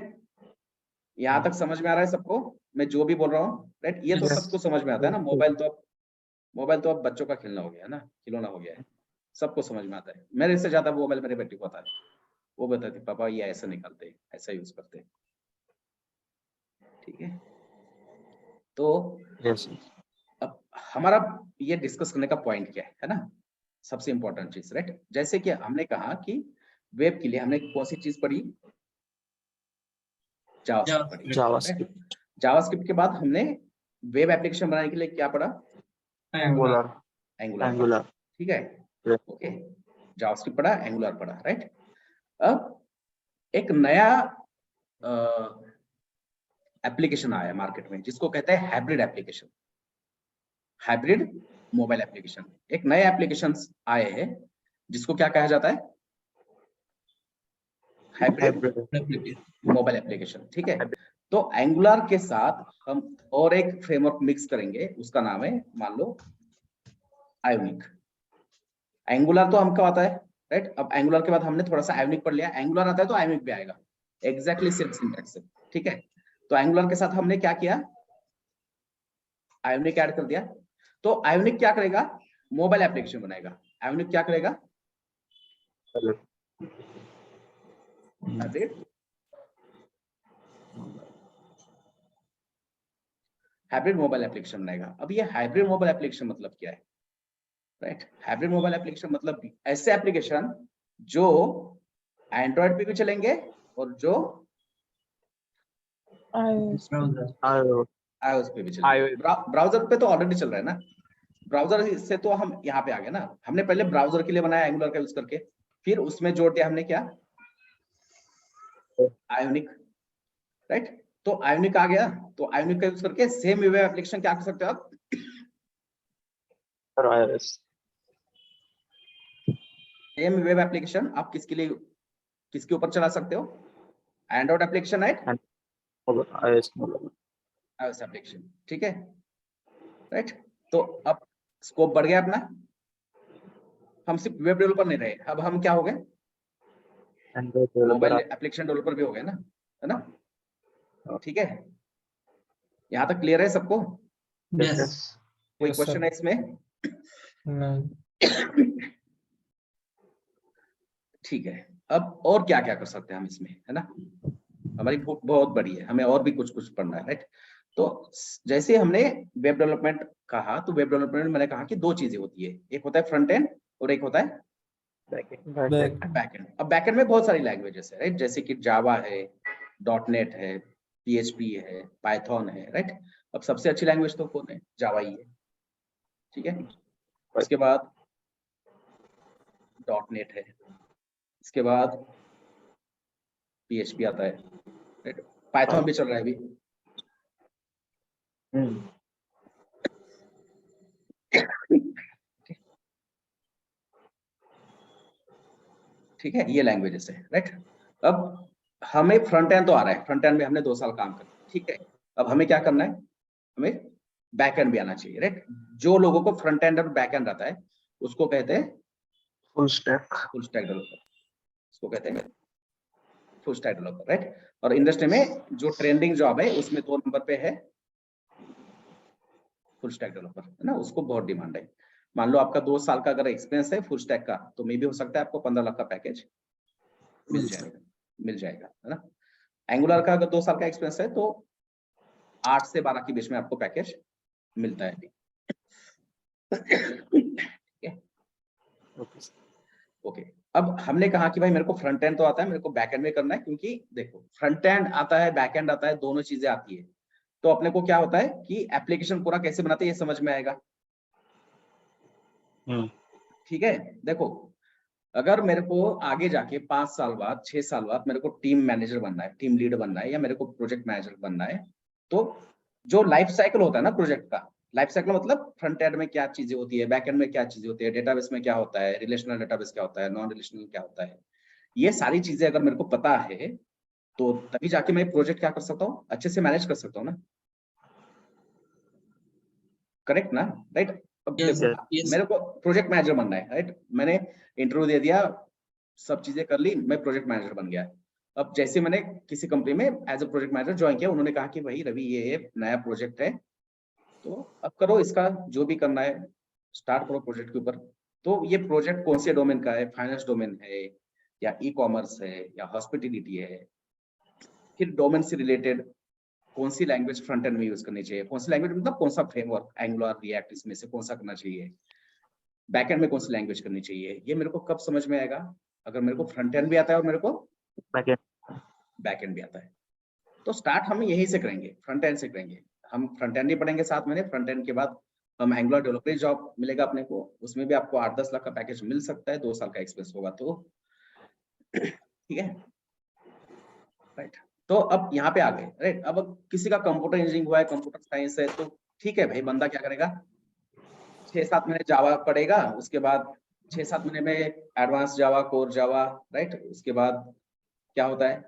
यहाँ तक समझ में आ रहा है सबको, मैं जो भी बोल रहा हूँ, राइट। ये तो Yes. सबको समझ में आता है ना। मोबाइल तो अब बच्चों का खेलना हो गया है ना, खिलौना हो गया है, सबको समझ में आता है। मेरे से ज्यादा मोबाइल मेरे बेटे को आता है, वो बताती पापा ये ऐसा निकालते, ऐसा यूज करते, ठीक है। तो यस अब हमारा ये डिस्कस करने का पॉइंट क्या है ना, सबसे इंपॉर्टेंट चीज, राइट। जैसे कि हमने कहा कि वेब के लिए हमने कौन सी चीज पढ़ी, जावास्क्रिप्ट पढ़ी, जावास्क्रिप्ट जावास्क्रिप्ट के बाद हमने वेब एप्लीकेशन बनाने के लिए क्या पढ़ा, एंगुलर एंगुलर, ठीक है, ओके। जावास्क्रिप्ट पढ़ा, एंगुलर पढ़ा, राइट। अब एक नया एप्लीकेशन आया मार्केट में, जिसको कहते हैं hybrid application, hybrid mobile application. एक नए एप्लीकेशन आए हैं जिसको क्या कहा जाता है, हाइब्रिड मोबाइल एप्लीकेशन, ठीक है। तो एंगुलर के साथ हम और एक फ्रेमवर्क मिक्स करेंगे, उसका नाम है मान लो आयोनिक। एंगुलर तो हमको आता है, राइट। अब एंगुलर के बाद हमने थोड़ा सा आयोनिक पढ़ लिया, एंगुलर आता है तो आयोनिक भी आएगा, एग्जैक्टली सेम सिंटैक्स, ठीक है। तो एंगुलर के साथ हमने क्या किया, आयोनिक ऐड कर दिया। तो आयोनिक क्या करेगा, मोबाइल एप्लीकेशन बनाएगा। आयोनिक क्या करेगा, हाइब्रिड मोबाइल एप्लीकेशन बनाएगा। अब ये हाइब्रिड मोबाइल एप्लीकेशन मतलब क्या है, राइट। हाइब्रिड मोबाइल एप्लीकेशन मतलब ऐसे एप्लीकेशन जो एंड्रॉइड पे भी चलेंगे और जो iOS. iOS पे भी चलेंगे। ब्राउजर पे तो ऑलरेडी चल रहा है ना, ब्राउजर से तो हम यहाँ पे आ गए ना। हमने पहले ब्राउजर के लिए बनाया एंगुलर का यूज करके, फिर उसमें जोड़ दिया हमने क्या, आयोनिक, राइट। तो आयोनिक आ गया, तो आयोनिक का यूज करके सेम वेब एप्लीकेशन क्या कर सकते हो आप, सेम वेब एप्लीकेशन आप किसके लिए, किसके ऊपर चला सकते हो, एंड्रॉइड एप्लीकेशन है, iOS एप्लीकेशन, ठीक है, राइट। तो अब स्कोप बढ़ गया अपना, हम सिर्फ वेब डेवलपर नहीं रहे, अब हम क्या हो गए, मोबाइल एप्लीकेशन डेवलपर भी हो गए ना, है ना? ठीक है, यहाँ तक क्लियर है सबको? Yes. कोई Yes, sir. क्वेश्चन है इसमें? ठीक है, अब और क्या क्या कर सकते हैं हम इसमें, है ना? हमारी बुक बहुत बड़ी है, हमें और भी कुछ कुछ पढ़ना है, राइट? तो जैसे हमने वेब डेवलपमेंट कहा, तो वेब डेवलपमेंट में मैंने कहा कि दो चीजें होती है, एक होता है फ्रंट एंड और एक होता है बैक एंड। अब बैक एंड में बहुत सारी लैंग्वेजेस है, राइट? जैसे कि जावा है, .NET है, PHP है, पाइथन है, राइट? अब सबसे अच्छी लैंग्वेज तो कौन है? जावा ही है, ठीक है? इसके बाद .NET है, इसके बाद PHP आता है, राइट? पाइथन भी चल रहा है अभी। ठीक है, ये लैंग्वेजेस है, राइट? अब हमें फ्रंट एंड तो आ रहा है, फ्रंट एंड में हमने 2 साल काम कर, ठीक है? अब हमें क्या करना है? हमें बैक एंड भी आना चाहिए, राइट? जो लोगों को फ्रंट एंड और बैक एंड आता है उसको कहते हैं फुल स्टैक डेवलपर, उसको कहते हैं फुल स्टैक डेवलपर, राइट? और इंडस्ट्री में जो ट्रेंडिंग जॉब है उसमें 2 नंबर पे है फुल स्टैक डेवलपर, है ना? उसको बहुत डिमांड है। मान लो आपका 2 साल का अगर एक्सपीरियंस है फुल स्टैक का, तो मे भी हो सकता है आपको 15 लाख का पैकेज मिल जाएगा, है ना? एंगुलर का अगर 2 साल का एक्सपीरियंस है तो 8 से 12 के बीच में आपको पैकेज मिलता है अभी। ओके, अब हमने कहा कि भाई मेरे को फ्रंट एंड तो आता है, मेरे को बैक एंड में करना है, क्योंकि देखो फ्रंट एंड आता है, बैक एंड आता है, दोनों चीजें आती है, तो अपने को क्या होता है कि एप्लीकेशन पूरा कैसे बनाते हैं ये समझ में आएगा। ठीक है, देखो अगर मेरे को आगे जाके 5 साल बाद 6 साल बाद मेरे को टीम मैनेजर बनना है, टीम लीड बनना है, या मेरे को प्रोजेक्ट मैनेजर बनना है, तो जो लाइफ साइकिल होता है ना प्रोजेक्ट का, लाइफ साइकिल मतलब फ्रंट एंड में क्या चीजें होती है, बैक एंड में क्या चीजें होती है, डेटाबेस में क्या होता है, रिलेशनल डेटाबेस क्या होता है, नॉन रिलेशनल क्या होता है, ये सारी चीजें अगर मेरे को पता है तो तभी जाके मैं प्रोजेक्ट क्या कर सकता हूँ, अच्छे से मैनेज कर सकता हूँ ना, करेक्ट ना, राइट? अब Yes, देखो yes. मेरे को प्रोजेक्ट मैनेजर बनना है, राइट? मैंने इंटरव्यू दे दिया, सब चीजें कर ली, मैं प्रोजेक्ट मैनेजर बन गया। अब जैसे मैंने किसी कंपनी में as a project manager join किया, उन्होंने कहा कि भाई रवि ये नया प्रोजेक्ट है, तो अब करो इसका जो भी करना है, स्टार्ट करो प्रोजेक्ट के ऊपर। तो ये प्रोजेक्ट कौन से डोमेन का है, फाइनेंस डोमेन है या ई-कॉमर्स है या हॉस्पिटलिटी है, फिर डोमेन से रिलेटेड कौन सी लैंग्वेज फ्रंट एंड में यूज करनी चाहिए, कौन सी लैंग्वेज मतलब कौन सा फ्रेमवर्क, एंगुलर, रिएक्ट, इसमें से कौन सा करना चाहिए, बैक एंड में कौन सी लैंग्वेज करनी चाहिए, ये मेरे को कब समझ में आएगा? अगर मेरे को फ्रंट एंड भी आता है और मेरे को बैक एंड भी आता है। तो स्टार्ट हम यहीं से करेंगे, फ्रंट एंड से करेंगे। हम फ्रंट एंड ही पढ़ेंगे 7 महीने, फ्रंट एंड के बाद हम एंगुलर डेवलपर जॉब मिलेगा अपने को, उसमें भी आपको 8-10 लाख का पैकेज मिल सकता है, 2 साल का एक्सपीरियंस होगा तो, ठीक है, राइट? तो अब यहाँ पे आ गए, राइट? अब किसी का कंप्यूटर इंजीनियरिंग हुआ है, कंप्यूटर साइंस है, तो ठीक है भाई, बंदा क्या करेगा, 6-7 महीने जावा पढ़ेगा, उसके बाद 6-7 महीने में एडवांस जावा, कोर जावा, राइट? उसके बाद क्या होता है,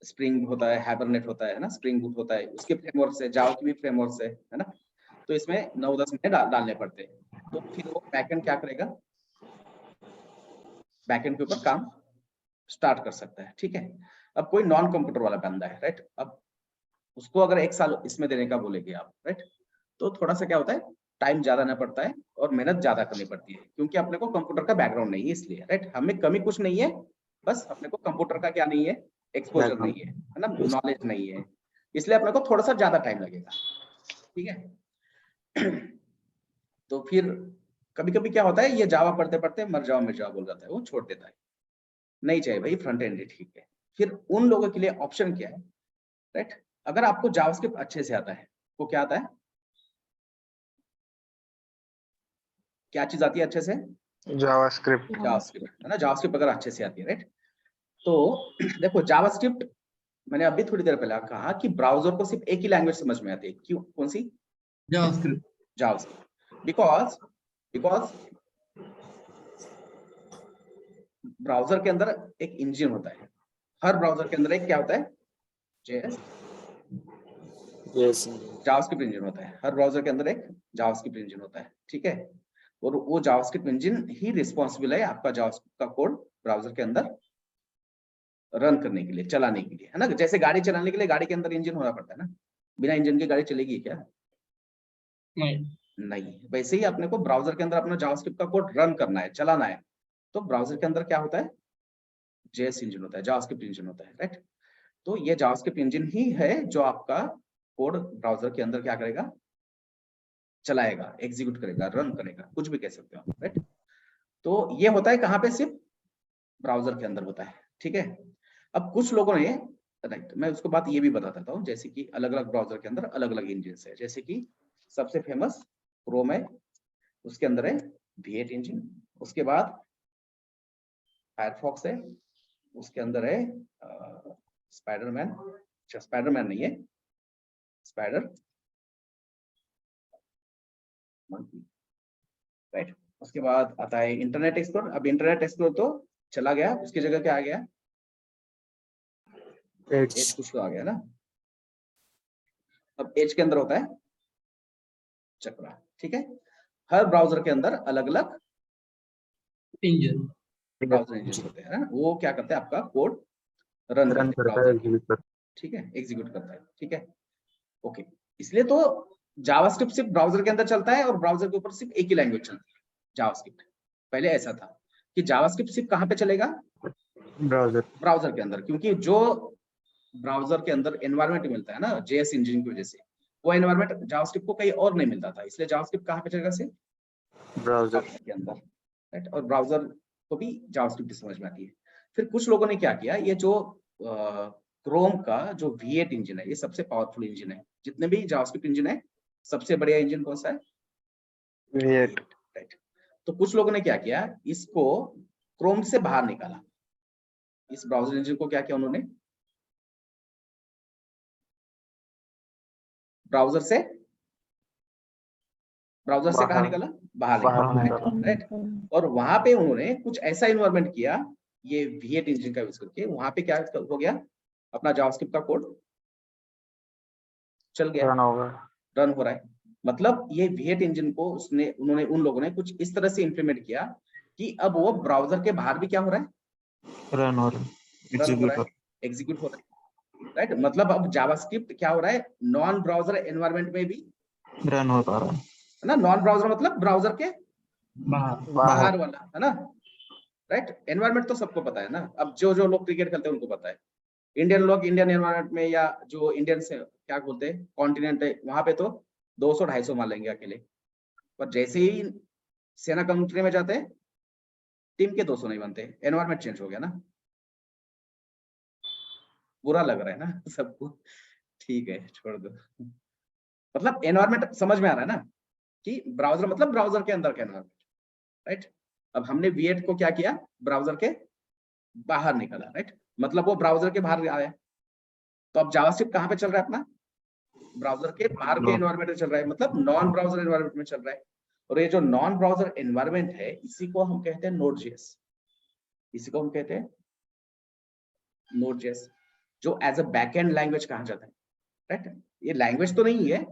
स्प्रिंग होता है, हाइबरनेट होता है ना, स्प्रिंग बूट होता है, उसके फ्रेमवर्क है, जावा की भी फ्रेमवर्क है ना? तो इसमें 9-10 महीने डालने पड़ते हैं। तो फिर वो बैकएंड क्या करेगा, बैकएंड के ऊपर काम स्टार्ट कर सकता है, ठीक है? अब कोई नॉन कंप्यूटर वाला बंदा है, राइट? अब उसको अगर 1 साल इसमें देने का बोलेंगे आप, राइट? तो थोड़ा सा क्या होता है, टाइम ज्यादा देना पड़ता है और मेहनत ज्यादा करनी पड़ती है, क्योंकि अपने को कंप्यूटर का बैकग्राउंड नहीं है, इसलिए, राइट? हमें कमी कुछ नहीं है, बस अपने को कंप्यूटर का क्या नहीं है, एक्सपोजर नहीं है ना, नॉलेज नहीं है, इसलिए अपने को थोड़ा सा ज्यादा टाइम लगेगा, ठीक है? तो फिर कभी कभी क्या होता है, ये जावा पढ़ते पढ़ते मर जाओ बोल जाता है, वो छोड़ देता है, नहीं चाहिए भाई, फ्रंट एंड ठीक है। फिर उन लोगों के लिए ऑप्शन क्या है, राइट? अगर आपको जावास्क्रिप्ट अच्छे से आता है, वो क्या आता है, क्या चीज आती है अच्छे से, जावास्क्रिप्ट है ना? जावास्क्रिप्ट अगर अच्छे से आती है, राइट? तो देखो जावास्क्रिप्ट, मैंने अभी थोड़ी देर पहले कहा कि ब्राउजर को सिर्फ एक ही लैंग्वेज समझ में आती है, क्यों, कौन सी? जावास्क्रिप्ट। बिकॉज ब्राउजर के अंदर एक इंजन होता है, हर ब्राउजर के अंदर एक क्या होता है, जावास्क्रिप्ट इंजन होता है, हर ब्राउजर के अंदर एक जावास्क्रिप्ट इंजन होता है, ठीक है? और वो जावास्क्रिप्ट इंजन ही रिस्पॉन्सिबल है आपका जावास्क्रिप्ट का कोड ब्राउजर के अंदर रन करने के लिए, चलाने के लिए, है ना। जैसे गाड़ी चलाने के लिए गाड़ी के अंदर इंजन होना पड़ता है ना, बिना इंजन की गाड़ी चलेगी क्या? नहीं। नहीं। वैसे ही अपने को ब्राउजर के अंदर अपना जावास्क्रिप्ट का कोड रन करना है, चलाना है, तो ब्राउजर के अंदर क्या होता है? जेएस इंजन होता है, जावास्क्रिप्ट इंजन होता है, राइट। तो ये जावास्क्रिप्ट इंजन ही है जो आपका कोड ब्राउजर के अंदर क्या करेगा? चलाएगा, एग्जीक्यूट करेगा, रन करेगा, कुछ भी कह सकते हो, राइट। तो ये होता है कहाँ पे? सिर्फ ब्राउजर के अंदर होता है, ठीक है। अब कुछ लोगों ने, राइट, मैं उसको बात ये भी बता देता हूँ, जैसे कि अलग अलग ब्राउजर के अंदर अलग अलग इंजन है। जैसे कि सबसे फेमस क्रोम है, उसके अंदर है V8 इंजन। उसके बाद फायरफॉक्स है, उसके अंदर है स्पाइडरमैन, अच्छा स्पाइडरमैन नहीं है, स्पाइडर मंकी, राइट। उसके बाद आता है इंटरनेट एक्सप्लोरर। अब इंटरनेट एक्सप्लोरर तो चला गया, उसकी जगह क्या आ गया? एज कुछ तो आ गया ना। अब एज के अंदर होता है चक्रा, ठीक है। हर ब्राउजर के अंदर अलग अलग इंजन। ब्राउजर इंजन होते हैं, वो क्या करते हैं? आपका कोड रन करता है, ठीक है, एग्जीक्यूट करता है, ठीक है, ओके। इसलिए तो जावास्क्रिप्ट सिर्फ ब्राउजर के अंदर चलता है और ब्राउजर के ऊपर सिर्फ एक ही लैंग्वेज चलती है, जावास्क्रिप्ट। पहले ऐसा था कि जावास्क्रिप्ट सिर्फ कहाँ पे चलेगा? ब्राउजर के अंदर, क्योंकि जो ब्राउजर के अंदर एनवायरनमेंट मिलता है ना जेएस इंजन की वजह से, वो एनवायरनमेंट जावास्क्रिप्ट को कहीं और नहीं मिलता था, इसलिए जावास्क्रिप्ट कहाँ पे चलेगा? सिर्फ ब्राउजर के अंदर, राइट। और ब्राउजर को भी जावास्क्रिप्ट समझ में आती है। फिर कुछ लोगों ने क्या किया, ये जो क्रोम का जो V8 इंजन है, ये सबसे पावरफुल इंजन है। जितने भी जावास्क्रिप्ट इंजन है, सबसे बढ़िया इंजन कौन सा है? V8। राइट। तो कुछ लोगों ने क्या किया, इसको क्रोम से बाहर निकाला। इस ब्राउजर इंजन को क्या किया उन्होंने? ब्राउजर से कहा निकाला? बाहर निकाला, राइट। और वहां पे उन्होंने कुछ ऐसा इन्वायरमेंट किया, ये V8 इंजन का यूज करके, वहां पे क्या हो गया? अपना जावास्क्रिप्ट का कोड चल गया, रन हो रहा है। मतलब ये V8 इंजन को उन्होंने उन लोगों ने कुछ इस तरह से इंप्लीमेंट किया कि अब वो ब्राउजर के बाहर भी क्या हो रहा है? रन हो रहा है, एग्जीक्यूट हो रहा है, राइट। मतलब अब जावास्क्रिप्ट क्या हो रहा है? नॉन ब्राउजर एनवायरनमेंट में भी रन हो पा रहा है ना। नॉन ब्राउजर मतलब ब्राउजर के बाहर वाला, है ना, राइट। एनवायरनमेंट तो सबको पता है ना। अब जो जो लोग क्रिकेट खेलते हैं उनको पता है, इंडियन लोग इंडियन एनवायरनमेंट में, या जो इंडियन से क्या बोलते हैं कॉन्टिनेंट है, वहां पे तो 200-250 मार लेंगे अकेले। पर जैसे ही सेना कंट्री में जाते हैं, टीम के 200 नहीं बनते, एनवायरनमेंट चेंज हो गया ना। बुरा लग रहा है ना सबको? ठीक है, छोड़ दो। मतलब एनवायरनमेंट समझ में आ रहा है ना, कि ब्राउजर मतलब ब्राउजर के अंदर का एनवायरनमेंट, राइट। अब हमने V8 को क्या किया? ब्राउजर के बाहर निकाला, राइट। मतलब वो ब्राउजर के बाहर आया। तो अब जावास्क्रिप्ट कहाँ पे चल रहा है? अपना ब्राउजर के बाहर के एनवायरनमेंट में चल रहा है, मतलब नॉन ब्राउजर एनवायरनमेंट में चल रहा है। और ये जो नॉन ब्राउजर एनवायरनमेंट है, इसी को हम कहते हैं Node.js। इसी को हम कहते हैं Node.js, जो एज अ बैकएंड लैंग्वेज कहा जाता है, राइट। ये लैंग्वेज तो नहीं है,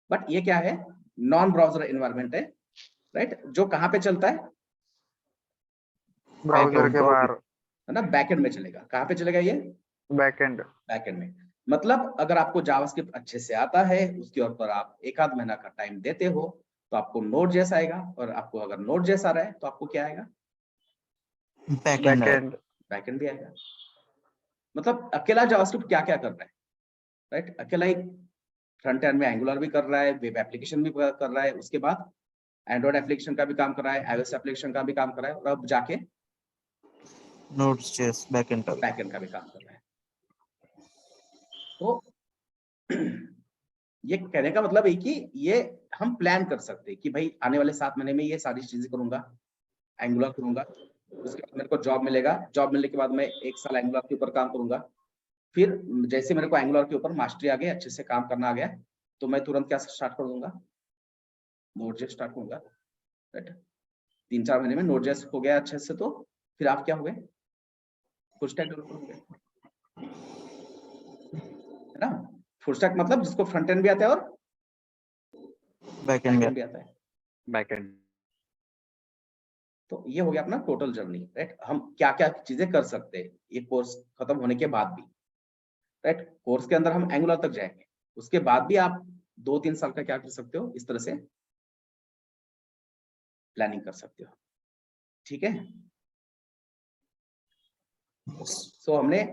बट ये क्या है? नॉन ब्राउजर एनवायरनमेंट है, राइट। जो कहाँ पे चलता है? ब्राउजर के बाहर, है ना, बैकएंड में चलेगा। कहाँ पे चलेगा ये? बैकएंड में। मतलब अगर आपको जावास्क्रिप्ट अच्छे से आता है, उसके ऊपर आप 1-आध महीना का टाइम देते हो, तो आपको Node.js आएगा। और आपको अगर Node.js आ रहा है, तो आपको क्या आएगा? बैकएंड भी आएगा। मतलब अकेला जावास्क्रिप्ट क्या क्या कर रहा है, राइट। अकेला ही फ्रंट एंड में एंगुलर भी कर रहा है, वेब एप्लीकेशन भी कर रहा है, उसके बाद एंड्रॉइड एप्लीकेशन का भी काम कर रहा है, iOS एप्लीकेशन का भी काम कर रहा है, और अब जाके Node.js बैकएंड का भी काम कर रहा है। तो ये कहने का मतलब है कि ये हम प्लान कर सकते हैं कि भाई आने वाले 7 महीने में ये सारी चीजें करूंगा, एंगुलर करूंगा, उसके बाद मेरे को जॉब मिलेगा, जॉब मिलने के बाद मैं 1 साल एंगुलर के ऊपर काम करूंगा। फिर जैसे मेरे को एंगुलर के ऊपर मास्टरी आ गया, अच्छे से काम करना आ गया, तो मैं तुरंत क्या स्टार्ट कर दूंगा? Node.js स्टार्ट करूंगा, राइट। 3-4 महीने में Node.js हो गया अच्छे से, तो फिर आप क्या हो गए? फुल स्टैक डेवलपर हो गए, है ना। फुल स्टैक मतलब जिसको फ्रंट एंड भी आता है और बैकएंड भी आता है। तो ये हो गया अपना टोटल जर्नी, राइट। हम क्या क्या चीजें कर सकते हैं ये कोर्स खत्म होने के बाद भी, राइट। कोर्स के अंदर हम एंगुलर तक जाएंगे, उसके बाद भी आप 2-3 साल का क्या कर सकते हो, इस तरह से प्लानिंग कर सकते हो, ठीक है। सो हमने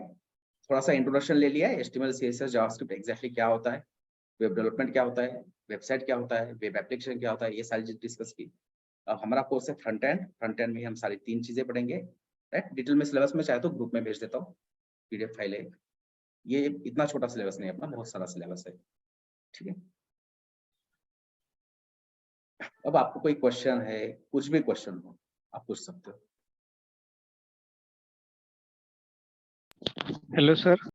थोड़ा सा इंट्रोडक्शन ले लिया है, HTML CSS जावास्क्रिप्ट एग्जैक्टली क्या होता है, वेब डेवलपमेंट क्या होता है, वेबसाइट क्या होता है, वेब एप्लीकेशन क्या होता है, ये सारी चीज डिस्कस की। अब हमारा कोर्स है फ्रंट एंड में हम सारी 3 चीजें पढ़ेंगे, राइट। डिटेल में सिलेबस में चाहे तो ग्रुप में भेज देता हूँ, PDF फाइल है। ये इतना छोटा सिलेबस नहीं है अपना, बहुत सारा सिलेबस है, ठीक है। अब आपको कोई क्वेश्चन है, कुछ भी क्वेश्चन हो आप पूछ सकते हो। Hello, sir.